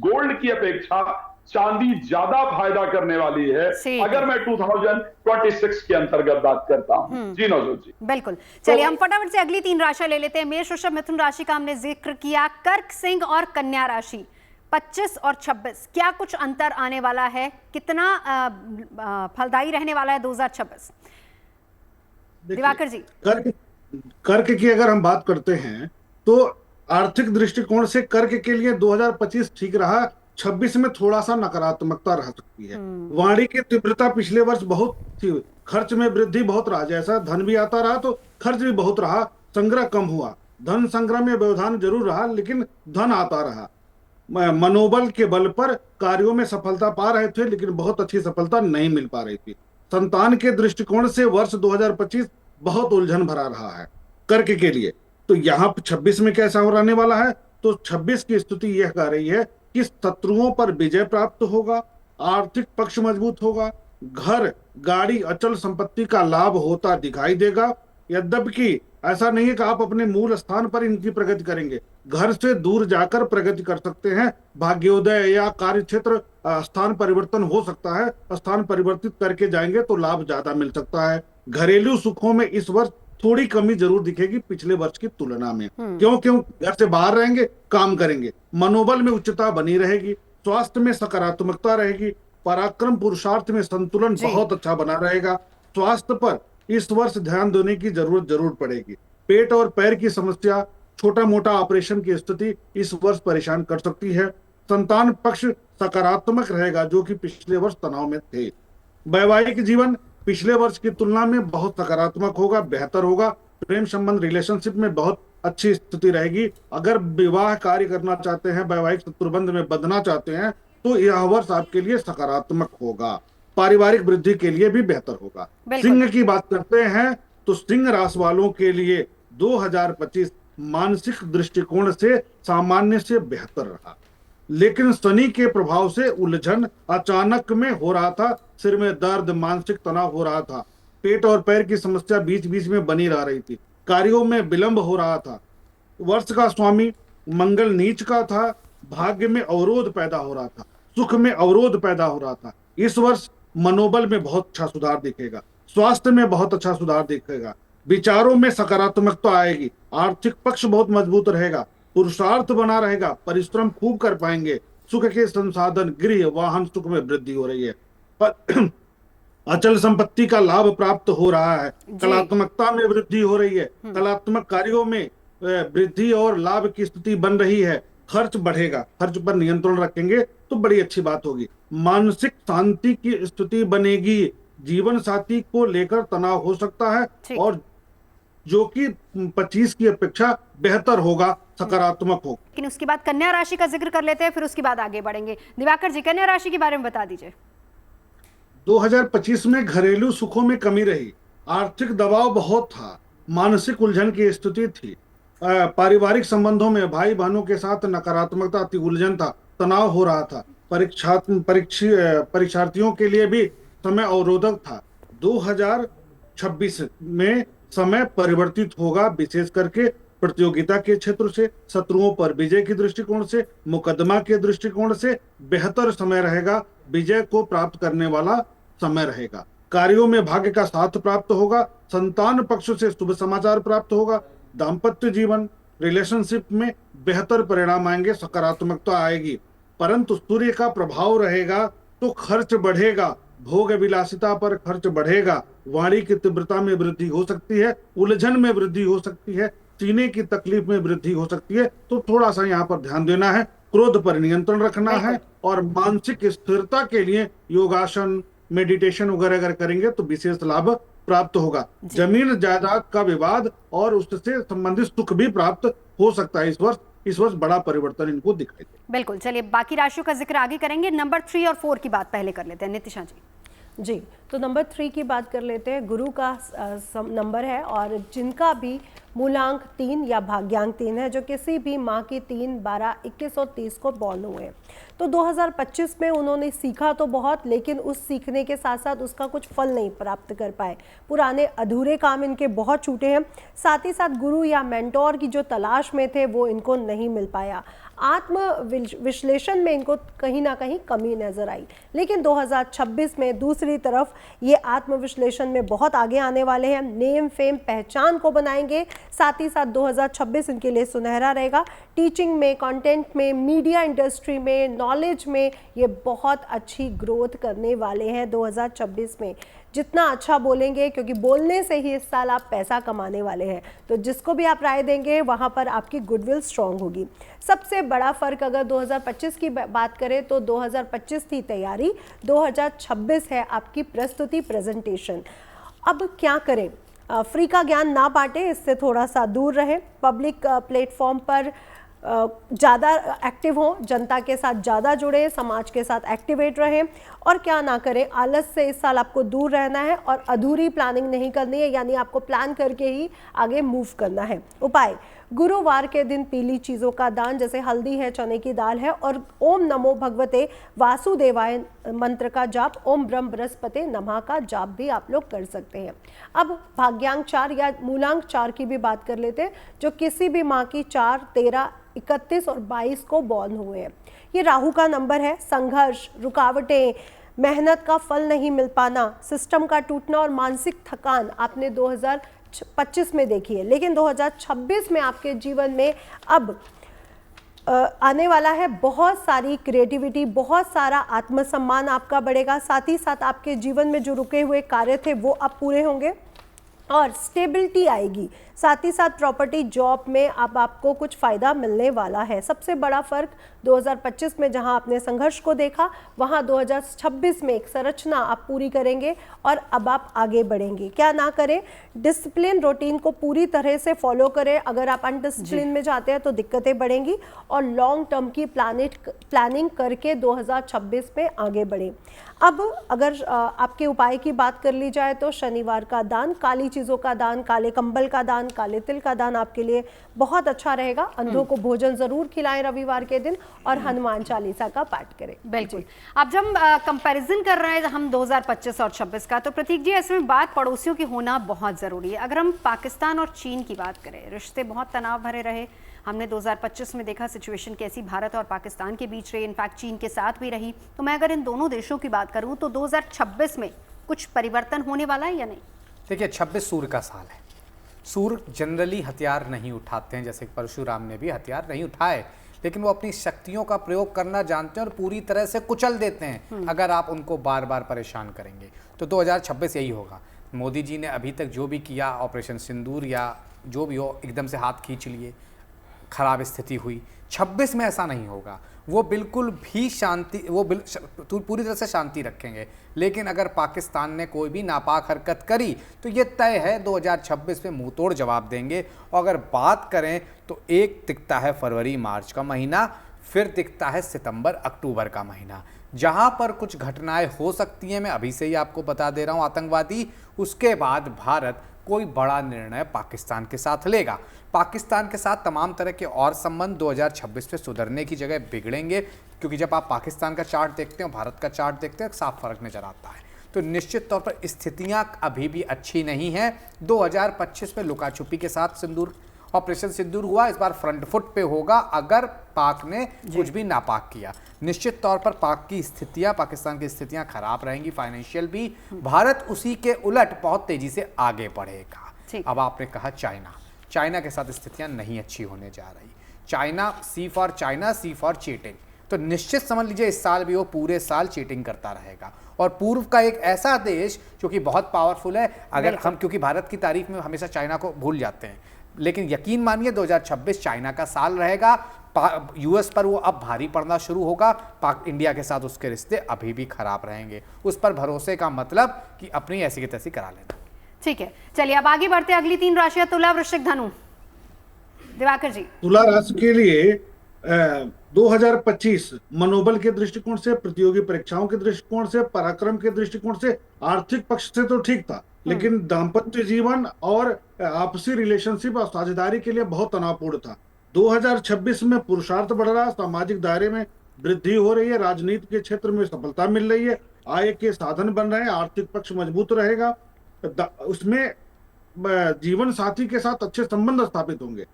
B: गोल्ड की अपेक्षा चांदी ज्यादा फायदा करने वाली है
A: ठीक है।
B: अगर मैं 2026 के अंतर्गत बात करता हूं। जी नवजोत जी।
A: बिल्कुल, चलिए हम फटाफट से अगली 3 राशियां ले लेते हैं। मेष, वृषभ, मिथुन राशि का हमने जिक्र किया। कर्क, सिंह और कन्या राशि 25 और 26 क्या कुछ अंतर आने वाला है? कितना फलदायी रहने वाला है 2026? दिवाकर जी।
D: कर्क की अगर हम बात करते हैं तो आर्थिक दृष्टिकोण से कर्क के लिए 2025 ठीक रहा, 26 में थोड़ा सा नकारात्मकता रह सकती है। वाणी की तीव्रता पिछले वर्ष बहुत थी, खर्च में वृद्धि बहुत रहा, जैसा धन भी आता रहा तो खर्च भी बहुत रहा, संग्रह कम हुआ। धन संग्रह में व्यवधान जरूर रहा लेकिन धन आता रहा। मनोबल के बल पर कार्यों में सफलता पा रहे थे लेकिन बहुत अच्छी सफलता नहीं मिल पा रही थी। संतान के दृष्टिकोण से वर्ष 2025 बहुत उलझन भरा रहा है कर्क के लिए। तो यहाँ 26 में कैसा रहने वाला है? तो 26 की स्थिति यह कह रही है कि शत्रुओं पर विजय प्राप्त होगा, आर्थिक पक्ष मजबूत होगा, घर, गाड़ी, अचल संपत्ति का लाभ होता दिखाई देगा। यद्यपि ऐसा नहीं है कि आप अपने मूल स्थान पर इनकी प्रगति करेंगे, घर से दूर जाकर प्रगति कर सकते हैं। भाग्योदय या कार्य क्षेत्र स्थान परिवर्तन हो सकता है, स्थान परिवर्तित करके जाएंगे तो लाभ ज्यादा मिल सकता है। घरेलू सुखों में इस वर्ष थोड़ी कमी जरूर दिखेगी पिछले वर्ष की तुलना में। क्यों? घर से बाहर रहेंगे, काम करेंगे, मनोबल में उच्चता बनी रहेगी, स्वास्थ्य में सकारात्मकता रहेगी, पराक्रम पुरुषार्थ में संतुलन बहुत अच्छा बना रहेगा। स्वास्थ्य पर इस वर्ष ध्यान देने की जरूरत जरूर पड़ेगी। पेट और पैर की समस्या, छोटा मोटा ऑपरेशन की स्थिति इस वर्ष परेशान कर सकती है। संतान पक्ष सकारात्मक रहेगा जो कि पिछले वर्ष तनाव में थे। वैवाहिक जीवन पिछले वर्ष की तुलना में बहुत सकारात्मक होगा, बेहतर होगा। प्रेम संबंध, रिलेशनशिप में बहुत अच्छी स्थिति रहेगी। अगर विवाह कार्य करना चाहते हैं, वैवाहिक शत्रुबंध में बंधना चाहते हैं तो यह वर्ष आपके लिए सकारात्मक होगा। पारिवारिक वृद्धि के लिए भी बेहतर होगा। सिंह की बात करते हैं तो सिंह राशि वालों के लिए 2025 मानसिक दृष्टिकोण से सामान्य से बेहतर रहा, लेकिन शनि के प्रभाव से उलझन अचानक में हो रहा था। सिर में दर्द, मानसिक तनाव हो रहा था, पेट और पैर की समस्या बीच बीच में बनी रह रही थी, कार्यों में विलंब हो रहा था। वर्ष का स्वामी मंगल नीच का था, भाग्य में अवरोध पैदा हो रहा था, सुख में अवरोध पैदा हो रहा था। इस वर्ष मनोबल में बहुत अच्छा सुधार दिखेगा, स्वास्थ्य में बहुत अच्छा सुधार दिखेगा, विचारों में सकारात्मकता आएगी, आर्थिक पक्ष बहुत मजबूत रहेगा, पुरुषार्थ बना रहेगा, परिश्रम खूब कर पाएंगे, सुख के संसाधन, गृह, वाहन सुख में वृद्धि हो रही है। अचल संपत्ति का लाभ प्राप्त हो रहा है, कलात्मकता में वृद्धि हो रही है, कलात्मक कार्यों में वृद्धि और लाभ की स्थिति बन रही है। खर्च बढ़ेगा, खर्च पर नियंत्रण रखेंगे तो बड़ी अच्छी बात होगी। मानसिक शांति की स्थिति बनेगी, जीवन साथी को लेकर तनाव हो सकता है और जो कि 25 की अपेक्षा बेहतर होगा, सकारात्मक होगा।
A: लेकिन उसके बाद कन्या राशि का जिक्र कर लेते हैं, फिर उसके बाद आगे बढ़ेंगे। दिवाकर जी, कन्या राशि के बारे में बता दीजिए।
D: 2025 में घरेलू सुखों में कमी रही, आर्थिक दबाव बहुत था, मानसिक उलझन की स्थिति थी, पारिवारिक संबंधों में भाई बहनों के साथ नकारात्मकता थी, उलझन था, तनाव हो रहा था। परीक्षार्थियों के लिए भी समय अवरोधक था। 2026 में समय परिवर्तित होगा, विशेष करके प्रतियोगिता के क्षेत्र से, शत्रुओं पर विजय के दृष्टिकोण से, मुकदमा के दृष्टिकोण से बेहतर समय रहेगा, विजय को प्राप्त करने वाला समय रहेगा। कार्यों में भाग्य का साथ प्राप्त होगा, संतान पक्ष से शुभ समाचार प्राप्त होगा, दाम्पत्य जीवन, रिलेशनशिप में बेहतर परिणाम आएंगे, सकारात्मकता आएगी। परंतु सूर्य का प्रभाव रहेगा तो खर्च बढ़ेगा, भोग विलासिता पर खर्च बढ़ेगा, वाणी की तीव्रता में वृद्धि हो सकती है, उलझन में वृद्धि हो सकती है, सीने की तकलीफ में वृद्धि हो सकती है। तो थोड़ा सा यहाँ पर ध्यान देना है, क्रोध पर नियंत्रण रखना है और मानसिक स्थिरता के लिए योगासन, मेडिटेशन वगैरह अगर करेंगे तो विशेष लाभ प्राप्त होगा। जमीन जायदाद का विवाद और उससे संबंधित सुख भी प्राप्त हो सकता है। इस वर्ष बड़ा परिवर्तन इनको दिखाई दे।
A: बिल्कुल, चलिए बाकी राशियों का जिक्र आगे करेंगे। नंबर 3 और 4 की बात पहले कर लेते हैं। नितिशा जी,
E: तो नंबर 3 की बात कर लेते हैं। गुरु का नंबर है और जिनका भी मूलांक 3 या भाग्यांक 3 है, जो किसी भी माह की 3, 12, 21 और 30 को बॉर्न हुए, तो 2025 में उन्होंने सीखा तो बहुत, लेकिन उस सीखने के साथ साथ उसका कुछ फल नहीं प्राप्त कर पाए। पुराने अधूरे काम इनके बहुत छूटे हैं। साथ ही साथ गुरु या मेंटोर की जो तलाश में थे वो इनको नहीं मिल पाया। आत्म विश्लेषण में इनको कहीं ना कहीं कमी नजर आई। लेकिन 2026 में दूसरी तरफ ये आत्म विश्लेषण में बहुत आगे आने वाले हैं, नेम फेम पहचान को बनाएंगे। साथ ही साथ 2026 इनके लिए सुनहरा रहेगा। टीचिंग में, कंटेंट में, मीडिया इंडस्ट्री में, नॉलेज में ये बहुत अच्छी ग्रोथ करने वाले हैं 2026 में। जितना अच्छा बोलेंगे, क्योंकि बोलने से ही इस साल आप पैसा कमाने वाले हैं, तो जिसको भी आप राय देंगे वहाँ पर आपकी गुडविल स्ट्रांग होगी। सबसे बड़ा फर्क अगर 2025 की बात करें तो 2025 थी तैयारी, 2026 है आपकी प्रस्तुति, प्रेजेंटेशन। अब क्या करें? फ्री का ज्ञान ना बांटे, इससे थोड़ा सा दूर रहें। पब्लिक प्लेटफॉर्म पर ज़्यादा एक्टिव हों, जनता के साथ ज़्यादा जुड़े, समाज के साथ एक्टिवेट रहें। और क्या ना करें, आलस से इस साल आपको दूर रहना है और अधूरी प्लानिंग नहीं करनी है, यानी आपको प्लान करके ही आगे मूव करना है। उपाय: गुरुवार के दिन पीली चीज़ों का दान, जैसे हल्दी है, चने की दाल है, और ओम नमो भगवते वासुदेवाय मंत्र का जाप, ओम ब्रह्म बृहस्पति नमः का जाप भी आप लोग कर सकते हैं। अब भाग्यांक 4 या मूलांक 4 की भी बात कर लेते हैं, जो किसी भी माह की 4, 13, 31 और 22 को बॉर्न हुए हैं। ये राहु का नंबर है। संघर्ष, रुकावटें, मेहनत का फल नहीं मिल पाना, सिस्टम का टूटना और मानसिक थकान आपने 2025 में देखी है। लेकिन 2026 में आपके जीवन में अब आने वाला है बहुत सारी क्रिएटिविटी, बहुत सारा आत्मसम्मान आपका बढ़ेगा। साथ ही साथ आपके जीवन में जो रुके हुए कार्य थे वो अब पूरे होंगे और स्टेबिलिटी आएगी। साथ ही साथ प्रॉपर्टी, जॉब में अब आपको कुछ फ़ायदा मिलने वाला है। सबसे बड़ा फ़र्क 2025 में जहां आपने संघर्ष को देखा, वहां 2026 में एक संरचना आप पूरी करेंगे और अब आप आगे बढ़ेंगे। क्या ना करें? डिसिप्लिन, रूटीन को पूरी तरह से फॉलो करें। अगर आप अनडिसिप्लिन में जाते हैं तो दिक्कतें बढ़ेंगी, और लॉन्ग टर्म की प्लानिंग करके 2026 में आगे बढ़ें। अब अगर आपके उपाय की बात कर ली जाए तो शनिवार का दान, काली चीज़ों का दान, काले कंबल का दान, काले तिल का दान आपके लिए बहुत अच्छा रहेगा। अंधों को भोजन जरूर खिलाएं रविवार के दिन, और हनुमान चालीसा का पाठ करें।
A: बिल्कुल। अब जब कंपैरिजन कर रहे हैं हम 2025 और 26 का, तो प्रतीक जी ऐसे में बात पड़ोसियों की होना बहुत ज़रूरी है। अगर हम पाकिस्तान और चीन की बात करें, रिश्ते बहुत तनाव भरे रहे। हमने 2025 में देखा सिचुएशन कैसी भारत और पाकिस्तान के बीच रही, इनफैक्ट चीन के साथ भी रही। तो मैं अगर इन दोनों देशों की बात करूं तो 2026 में कुछ परिवर्तन होने वाला है या नहीं?
C: देखिए, 26 सूर्य का साल है। सूर्य जनरली हथियार नहीं उठाते हैं, जैसे परशुराम ने भी हथियार नहीं उठाए, लेकिन वो अपनी शक्तियों का प्रयोग करना जानते हैं और पूरी तरह से कुचल देते हैं अगर आप उनको बार बार परेशान करेंगे। तो 2026 यही होगा। मोदी जी ने अभी तक जो भी किया, ऑपरेशन सिंदूर या जो भी हो, एकदम से हाथ खींच लिए, खराब स्थिति हुई। 26 में ऐसा नहीं होगा। वो बिल्कुल भी शांति, वो पूरी तरह से शांति रखेंगे। लेकिन अगर पाकिस्तान ने कोई भी नापाक हरकत करी तो ये तय है 2026 में मुंह तोड़ जवाब देंगे। और अगर बात करें तो एक दिखता है फरवरी मार्च का महीना, फिर दिखता है सितंबर अक्टूबर का महीना, जहां पर कुछ घटनाएं हो सकती हैं। मैं अभी से ही आपको बता दे रहा हूं, आतंकवादी। उसके बाद भारत कोई बड़ा निर्णय पाकिस्तान के साथ लेगा। पाकिस्तान के साथ तमाम तरह के और संबंध 2026 में सुधरने की जगह बिगड़ेंगे, क्योंकि जब आप पाकिस्तान का चार्ट देखते हैं और भारत का चार्ट देखते हैं, साफ फर्क नजर आता है। तो निश्चित तौर पर स्थितियां अभी भी अच्छी नहीं हैं। 2025 में लुका छुपी के साथ सिंदूर, ऑपरेशन सिंदूर हुआ, इस बार फ्रंट फुट पे होगा अगर पाक ने कुछ भी नापाक किया। निश्चित तौर पर पाक की स्थितियां, पाकिस्तान की स्थितियां खराब रहेंगी, फाइनेंशियल भी। भारत उसी के उलट बहुत तेजी से आगे बढ़ेगा। अब आपने कहा चाइना के साथ स्थितियां नहीं अच्छी होने जा रही। China, C for China, C for cheating. तो निश्चित समझ लीजिए इस साल भी वो पूरे साल चीटिंग करता रहेगा। और पूर्व का एक ऐसा देश जो कि बहुत पावरफुल है, अगर हम, क्योंकि भारत की तारीफ में हमेशा चाइना को भूल जाते हैं, लेकिन यकीन मानिए 2026 चाइना का साल रहेगा। यूएस पर वो अब भारी पड़ना शुरू होगा। इंडिया के साथ उसके रिश्ते अभी भी खराब रहेंगे। उस पर भरोसे का मतलब कि अपनी ऐसी की तैसी करा लेना।
A: ठीक है, चलिए अब आगे बढ़ते हैं। अगली 3 राशियां तुला, वृश्चिक, धनु। दिवाकर जी,
D: तुला राशि के लिए 2025 मनोबल के दृष्टिकोण से, प्रतियोगी परीक्षाओं के दृष्टिकोण से, पराक्रम के दृष्टिकोण से, आर्थिक पक्ष से तो ठीक था, लेकिन दाम्पत्य जीवन और आपसी रिलेशनशिप और साझेदारी के लिए बहुत तनावपूर्ण था। 2026 में पुरुषार्थ बढ़ रहा, सामाजिक दायरे में वृद्धि हो रही है, राजनीति के क्षेत्र में सफलता मिल रही है, आय के साधन बन रहे हैं, आर्थिक पक्ष मजबूत रहेगा। उसमें जीवन साथी के साथ अच्छे संबंध स्थापित होंगे।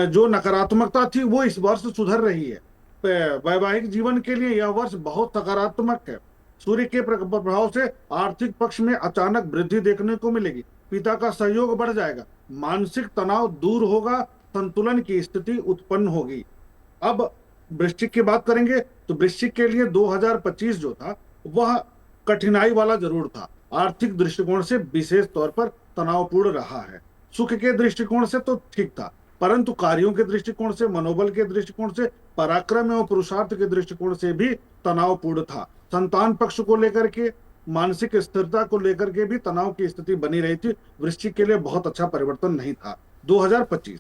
D: जो नकारात्मकता थी वो इस वर्ष सुधर रही है। वैवाहिक जीवन के लिए यह वर्ष बहुत सकारात्मक है। सूर्य के प्रभाव से आर्थिक पक्ष में अचानक वृद्धि देखने को मिलेगी। पिता का सहयोग बढ़ जाएगा, मानसिक तनाव दूर होगा, संतुलन की स्थिति उत्पन्न होगी। अब वृश्चिक की बात करेंगे तो वृश्चिक के लिए 2025 जो था वह कठिनाई वाला जरूर था। आर्थिक दृष्टिकोण से विशेष तौर पर तनावपूर्ण रहा है। सुख के दृष्टिकोण से तो ठीक था, परंतु कार्यों के दृष्टिकोण से, मनोबल के दृष्टिकोण से, पराक्रम एवं पुरुषार्थ के दृष्टिकोण से भी तनावपूर्ण था। संतान पक्ष को लेकर के, मानसिक स्थिरता को लेकर के भी तनाव की स्थिति बनी रही थी। वृश्चिक के लिए बहुत अच्छा परिवर्तन नहीं था 2025,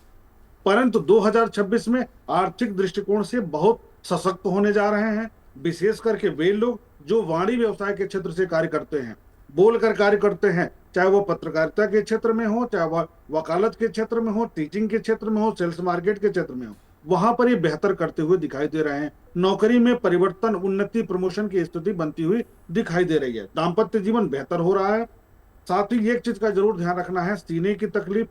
D: परंतु 2026 में आर्थिक दृष्टिकोण से बहुत सशक्त होने जा रहे हैं। विशेष करके वे लोग जो वाणी व्यवसाय के क्षेत्र से कार्य करते हैं, बोलकर कार्य करते हैं, चाहे वो पत्रकारिता के क्षेत्र में हो, चाहे वह वकालत के क्षेत्र में हो, टीचिंग के क्षेत्र में हो, सेल्स मार्केट के क्षेत्र में हो, वहां पर ये बेहतर करते हुए दिखाई दे रहे हैं। नौकरी में परिवर्तन, उन्नति, प्रमोशन की स्थिति बनती हुई दिखाई दे रही है। दाम्पत्य जीवन बेहतर हो रहा है। साथ ही एक चीज का जरूर ध्यान रखना है, सीने की तकलीफ,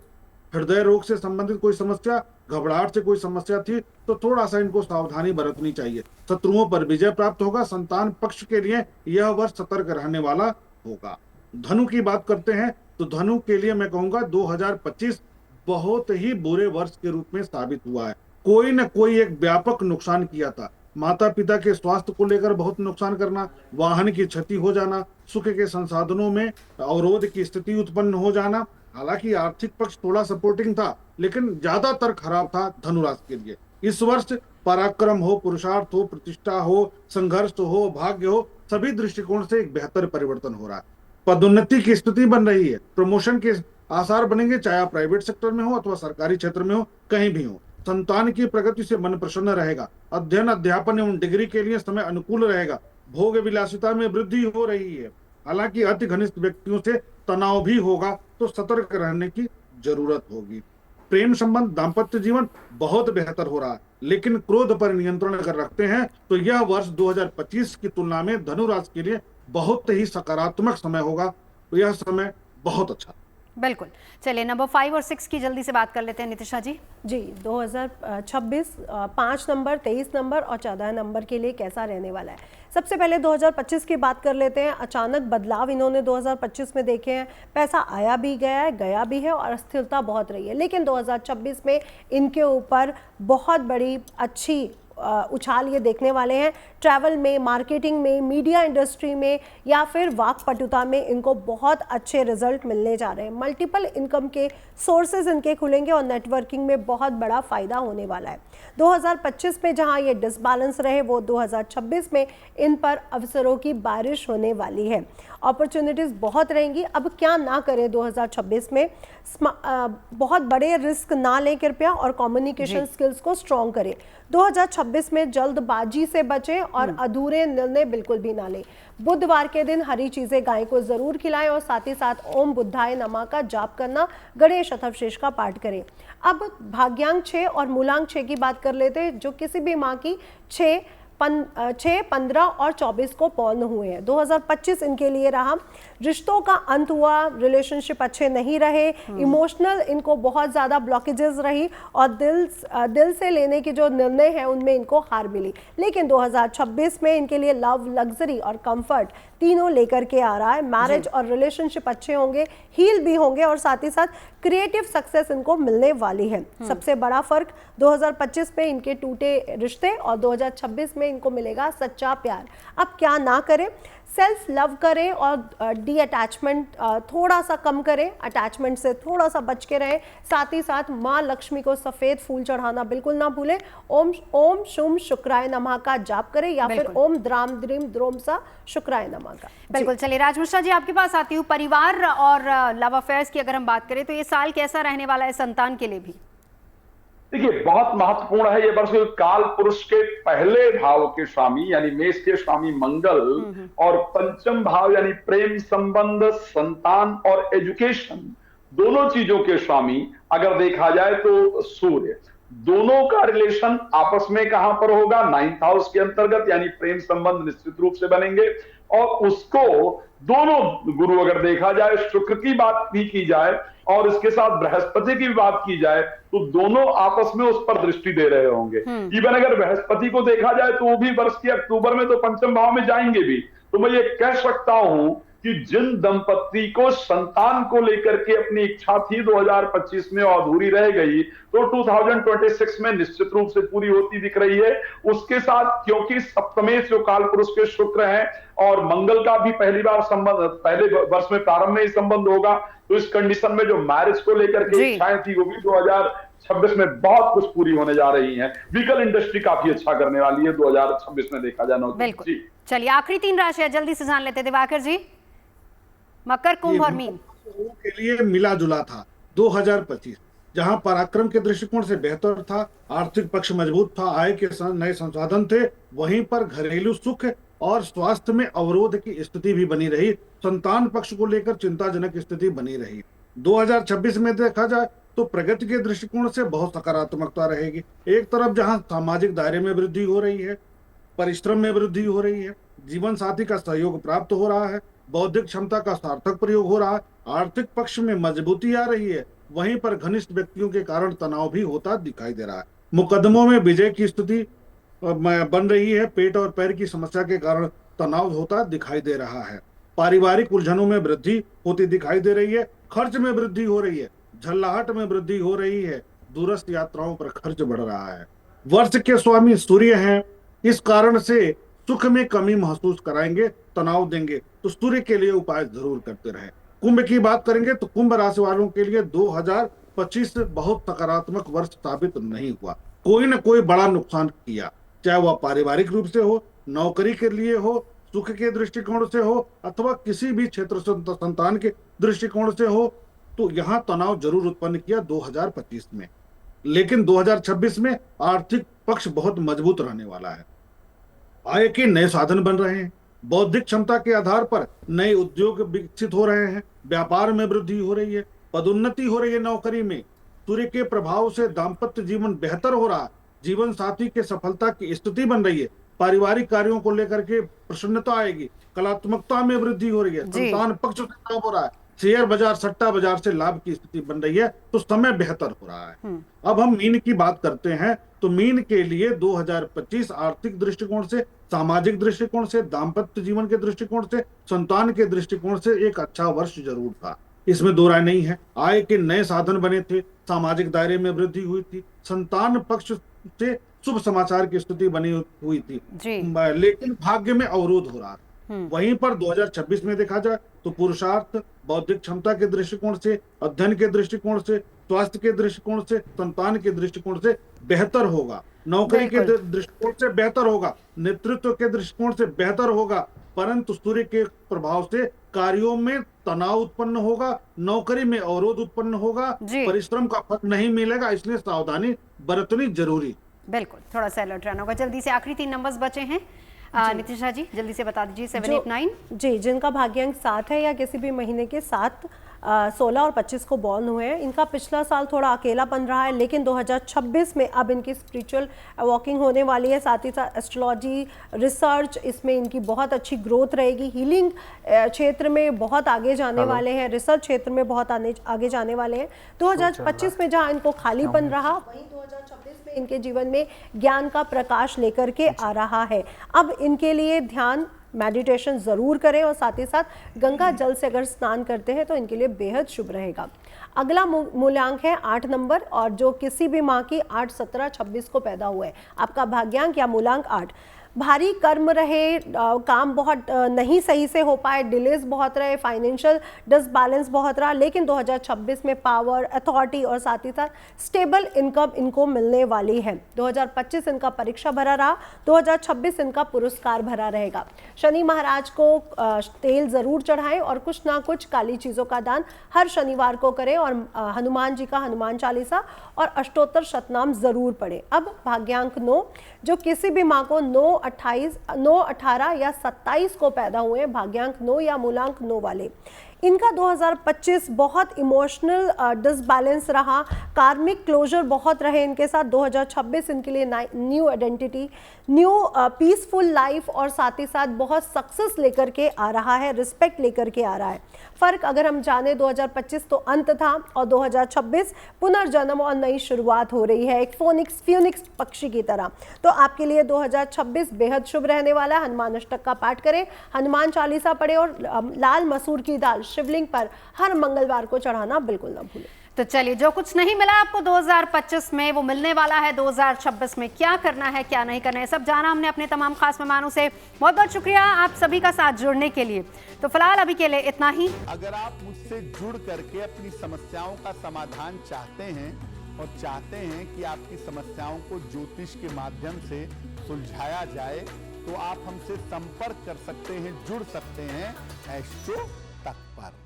D: हृदय रोग से संबंधित कोई समस्या, घबराहट से कोई समस्या थी तो थोड़ा सा इनको सावधानी बरतनी चाहिए। शत्रुओं पर विजय प्राप्त होगा। संतान पक्ष के लिए यह वर्ष सतर्क रहने वाला होगा। धनु की बात करते हैं तो धनु के लिए मैं कहूंगा 2025 बहुत ही बुरे वर्ष के रूप में साबित हुआ है। कोई न कोई एक व्यापक नुकसान किया था। माता पिता के स्वास्थ्य को लेकर बहुत नुकसान करना, वाहन की क्षति हो जाना, सुख के संसाधनों में अवरोध की स्थिति उत्पन्न हो जाना। हालांकि आर्थिक पक्ष थोड़ा सपोर्टिंग था, लेकिन ज्यादातर खराब था धनु राशि के लिए। इस वर्ष पराक्रम हो, पुरुषार्थ हो, प्रतिष्ठा हो, संघर्ष हो, भाग्य हो, सभी दृष्टिकोण से एक बेहतर परिवर्तन हो रहा है। पदोन्नति की स्थिति बन रही है, प्रमोशन के आसार बनेंगे, चाहे आप प्राइवेट सेक्टर में हो अथवा सरकारी क्षेत्र में हो, कहीं भी हो। संतान की प्रगति से मन प्रसन्न रहेगा। अध्ययन, अध्यापन एवं डिग्री के लिए समय अनुकूल रहेगा। भोग विलासिता में वृद्धि हो रही है। हालांकि अति घनिष्ठ व्यक्तियों से तनाव भी होगा, तो सतर्क रहने की जरूरत होगी। प्रेम संबंध, दाम्पत्य जीवन बहुत बेहतर हो रहा है, लेकिन क्रोध पर नियंत्रण अगर रखते हैं तो यह वर्ष 2025 की तुलना में धनु राशि के लिए बहुत ही सकारात्मक समय होगा। तो यह समय बहुत अच्छा।
A: बिल्कुल। चलिए नंबर 5 और 6 की जल्दी से बात कर लेते हैं नितिशा जी।
E: जी 2026 5 नंबर, 23 नंबर और 14 नंबर के लिए कैसा रहने वाला है। सबसे पहले 2025 की बात कर लेते हैं। अचानक बदलाव इन्होंने 2025 में देखे हैं। पैसा आया भी गया है, गया भी है और अस्थिरता बहुत रही है, लेकिन 2026 में इनके ऊपर बहुत बड़ी अच्छी उछाल ये देखने वाले हैं। ट्रैवल में, मार्केटिंग में, मीडिया इंडस्ट्री में या फिर वाकपटुता में इनको बहुत अच्छे रिजल्ट मिलने जा रहे हैं। मल्टीपल इनकम के सोर्सेज इनके खुलेंगे और नेटवर्किंग में बहुत बड़ा फायदा होने वाला है। 2025 में जहां ये डिसबैलेंस रहे, वो 2026 में इन पर अवसरों की बारिश होने वाली है। अपॉर्चुनिटीज़ बहुत रहेंगी। अब क्या ना करें 2026 में, बहुत बड़े रिस्क ना लें कृपया और कम्युनिकेशन स्किल्स को स्ट्रॉन्ग करें। 2026 में जल्दबाजी से बचें और अधूरे निर्णय बिल्कुल भी ना लें। बुधवार के दिन हरी चीजें गाय को जरूर खिलाएं और साथ ही साथ ओम बुद्धाय नमः का जाप करना, गणेश अथर्वशीष का पाठ करें। अब भाग्यांक 6 और मूलांक 6 की बात कर लेते हैं, जो किसी भी माह की 6, 15 और 24 को पौर्ण हुए हैं। 2025 इनके लिए रहा। रिश्तों का अंत हुआ, रिलेशनशिप अच्छे नहीं रहे, इमोशनल इनको बहुत ज़्यादा ब्लॉकेजेस रही और दिल से लेने की जो निर्णय है उनमें इनको हार मिली। लेकिन 2026 में इनके लिए लव, लग्जरी और कंफर्ट तीनों लेकर के आ रहा है। मैरिज और रिलेशनशिप अच्छे होंगे, हील भी होंगे और साथ ही साथ क्रिएटिव सक्सेस इनको मिलने वाली है। सबसे बड़ा फर्क 2025 में इनके टूटे रिश्ते और 2026 में इनको मिलेगा सच्चा प्यार। अब क्या ना करें, सेल्फ लव करें और डी अटैचमेंट थोड़ा सा कम करें, अटैचमेंट से थोड़ा सा बच के रहें। साथ ही साथ माँ लक्ष्मी को सफ़ेद फूल चढ़ाना बिल्कुल ना भूलें। ओम शुम शुक्राय नमः का जाप करें या फिर ओम द्राम द्रीम द्रोम सा शुक्राय नमः का।
A: बिल्कुल। चलिए राज मिश्रा जी आपके पास आती हूँ। परिवार और लव अफेयर्स की अगर हम बात करें तो ये साल कैसा रहने वाला है संतान के लिए भी?
B: देखिए, बहुत महत्वपूर्ण है ये वर्ष। काल पुरुष के पहले भाव के स्वामी यानी मेष के स्वामी मंगल और पंचम भाव यानी प्रेम संबंध, संतान और एजुकेशन, दोनों चीजों के स्वामी अगर देखा जाए तो सूर्य, दोनों का रिलेशन आपस में कहां पर होगा? 9th हाउस के अंतर्गत, यानी प्रेम संबंध निश्चित रूप से बनेंगे। और उसको दोनों गुरु अगर देखा जाए, शुक्र की बात भी की जाए और इसके साथ बृहस्पति की भी बात की जाए तो दोनों आपस में उस पर दृष्टि दे रहे होंगे। इवन अगर बृहस्पति को देखा जाए तो वो भी वर्ष के अक्टूबर में तो पंचम भाव में जाएंगे भी। तो मैं ये कह सकता हूं कि जिन दंपत्ति को संतान को लेकर के अपनी इच्छा थी 2025 में अधूरी रह गई, तो 2026 में निश्चित रूप से पूरी होती दिख रही है। उसके साथ क्योंकि सप्तमेश जो काल पुरुष के शुक्र हैं और मंगल का भी पहली बार संबंध पहले वर्ष में प्रारंभ में ही संबंध होगा, तो इस कंडीशन में जो मैरिज को लेकर के इच्छाएं थी वो भी 2026 में बहुत कुछ पूरी होने जा रही हैं। व्हीकल इंडस्ट्री काफी अच्छा करने वाली है 2026 में देखा जाए।
A: बिल्कुल। चलिए आखिरी 3 राशियां जल्दी से जान लेते दिवाकर जी। मकर, कुंभ और मीन
D: के लिए मिला जुला था 2025, जहां पराक्रम के दृष्टिकोण से बेहतर था, आर्थिक पक्ष मजबूत था, आय के नए संसाधन थे, वहीं पर घरेलू सुख और स्वास्थ्य में अवरोध की स्थिति भी बनी रही। संतान पक्ष को लेकर चिंताजनक स्थिति बनी रही। 2026 में देखा जाए तो प्रगति के दृष्टिकोण से बहुत सकारात्मकता रहेगी। एक तरफ जहां सामाजिक दायरे में वृद्धि हो रही है, परिश्रम में वृद्धि हो रही है, जीवन साथी का सहयोग प्राप्त हो रहा है, बौद्धिक क्षमता का सार्थक प्रयोग हो रहा है, आर्थिक पक्ष में मजबूती आ रही है, वहीं पर घनिष्ठ व्यक्तियों के कारण तनाव भी होता दिखाई दे रहा है। मुकदमों में विजय की स्थिति बन रही है, पेट और पैर की समस्या के कारण तनाव होता दिखाई दे रहा है। पारिवारिक उलझनों में वृद्धि होती दिखाई दे रही है, खर्च में वृद्धि हो रही है, झल्लाहट में वृद्धि हो रही है, दूरस्थ यात्राओं पर खर्च बढ़ रहा है। वर्ष के स्वामी सूर्य हैं, इस कारण से सुख में कमी महसूस कराएंगे, तनाव देंगे, तो सूर्य के लिए उपाय जरूर करते रहे। कुंभ की बात करेंगे तो कुंभ राशि वालों के लिए 2025 बहुत सकारात्मक वर्ष साबित नहीं हुआ। कोई न कोई बड़ा नुकसान किया, चाहे वह पारिवारिक रूप से हो, नौकरी के लिए हो, सुख के दृष्टिकोण से हो, अथवा किसी भी क्षेत्र से संतान के दृष्टिकोण से हो, तो यहाँ तनाव जरूर उत्पन्न किया 2025 में। लेकिन 2026 में आर्थिक पक्ष बहुत मजबूत रहने वाला है। आय के नए साधन बन रहे हैं, बौद्धिक क्षमता के आधार पर नए उद्योग विकसित हो रहे हैं, व्यापार में वृद्धि हो रही है, पदोन्नति हो रही है नौकरी में। सूर्य के प्रभाव से दाम्पत्य जीवन बेहतर हो रहा है, जीवन साथी के सफलता की स्थिति बन रही है, पारिवारिक कार्यों को लेकर के प्रसन्नता आएगी, कलात्मकता में वृद्धि हो रही है, संतान पक्ष से लाभ हो रहा है, शेयर बाजार सट्टा बाजार से लाभ की स्थिति बन रही है, तो समय बेहतर हो रहा है। अब हम मीन की बात करते हैं तो मीन के लिए 2025 आर्थिक दृष्टिकोण से, सामाजिक दृष्टिकोण से, दाम्पत्य जीवन के दृष्टिकोण से, संतान के दृष्टिकोण से एक अच्छा वर्ष जरूर था, इसमें दो राय नहीं है। आय के नए साधन बने थे, सामाजिक दायरे में वृद्धि हुई थी, संतान पक्ष से शुभ समाचार की स्थिति बनी हुई थी, लेकिन भाग्य में अवरोध हो रहा था। वहीं पर 2026 में देखा जाए तो पुरुषार्थ, बौद्धिक क्षमता के दृष्टिकोण से, अध्ययन के दृष्टिकोण से, स्वास्थ्य के दृष्टिकोण से, संतान के दृष्टिकोण से बेहतर होगा, नौकरी के दृष्टिकोण से बेहतर होगा, नेतृत्व के दृष्टिकोण से बेहतर होगा। परंतु सूर्य के प्रभाव से कार्यों में तनाव उत्पन्न होगा, नौकरी में अवरोध उत्पन्न होगा, परिश्रम का फल नहीं मिलेगा, इसलिए सावधानी बरतनी जरूरी।
A: बिल्कुल, थोड़ा सा अलर्ट रहना होगा। जल्दी से आखिरी 3 नंबर्स बचे हैं, नितिशा जी जल्दी से बता दीजिए। 7, 8, 9
E: जी, जिनका भाग्यांक 7 है या किसी भी महीने के 7, 16 और 25 को बॉर्न हुए हैं, इनका पिछला साल थोड़ा अकेलापन रहा है, लेकिन 2026 में अब इनकी स्पिरिचुअल वॉकिंग होने वाली है, साथ ही साथ एस्ट्रोलॉजी, रिसर्च, इसमें इनकी बहुत अच्छी ग्रोथ रहेगी, हीलिंग क्षेत्र में बहुत आगे जाने वाले हैं, रिसर्च क्षेत्र में बहुत आगे जाने वाले हैं। 2025 में जहाँ इनको खालीपन रहा, वहीं 2026 में इनके जीवन में ज्ञान का प्रकाश लेकर के आ रहा है। अब इनके लिए ध्यान, मेडिटेशन ज़रूर करें और साथ ही साथ गंगा जल से अगर स्नान करते हैं तो इनके लिए बेहद शुभ रहेगा। अगला मूल्यांक है 8 नंबर, और जो किसी भी माह की 8, 17, 26 को पैदा हुआ है, आपका भाग्यांक या मूल्यांक 8। भारी कर्म रहे, काम बहुत नहीं सही से हो पाए, डिलेज बहुत रहे, फाइनेंशियल डिसबैलेंस बहुत रहा, लेकिन 2026 में पावर, अथॉरिटी और साथ ही साथ स्टेबल इनकम इनको मिलने वाली है। 2025 इनका परीक्षा भरा रहा, 2026 इनका पुरस्कार भरा रहेगा। शनि महाराज को तेल ज़रूर चढ़ाएं और कुछ ना कुछ काली चीज़ों का दान हर शनिवार को करें, और हनुमान जी का हनुमान चालीसा और अष्टोत्तर शतनाम ज़रूर पढ़ें। अब भाग्यांक 9, जो किसी भी माँ को 9, 18 या 27 को पैदा हुए हैं, भाग्यांक 9 या मूलांक 9 वाले, इनका 2025 बहुत इमोशनल डिसबैलेंस रहा, कार्मिक क्लोजर बहुत रहे इनके साथ। 2026 इनके लिए new identity, new peaceful life और साथ ही साथ बहुत सक्सेस लेकर के आ रहा है, रिस्पेक्ट लेकर के आ रहा है। फर्क अगर हम जाने, 2025 तो अंत था और 2026 पुनर्जन्म और नई शुरुआत हो रही है, एक फ्यूनिक्स पक्षी की तरह। तो आपके लिए 2026 बेहद शुभ रहने वाला है। हनुमान अष्टक का पाठ करें, हनुमान चालीसा पढ़े और लाल मसूर की दाल शिवलिंग पर हर मंगलवार को चढ़ाना बिल्कुल ना भूलें।
A: तो चलिए, जो कुछ नहीं मिला आपको 2025 में वो मिलने वाला है 2026 में। क्या करना है, क्या नहीं करना है, सब जाना हमने अपने तमाम खास मेहमानों से। बहुत बहुत शुक्रिया आप सभी का साथ जुड़ने के लिए। तो फिलहाल अभी के लिए इतना ही।
F: अगर आप मुझसे जुड़ करके अपनी समस्याओं का समाधान चाहते हैं और चाहते हैं कि आपकी समस्याओं को ज्योतिष के माध्यम से सुलझाया जाए, तो आप हमसे संपर्क कर सकते हैं, जुड़ सकते हैं एस्ट्रो तक पर।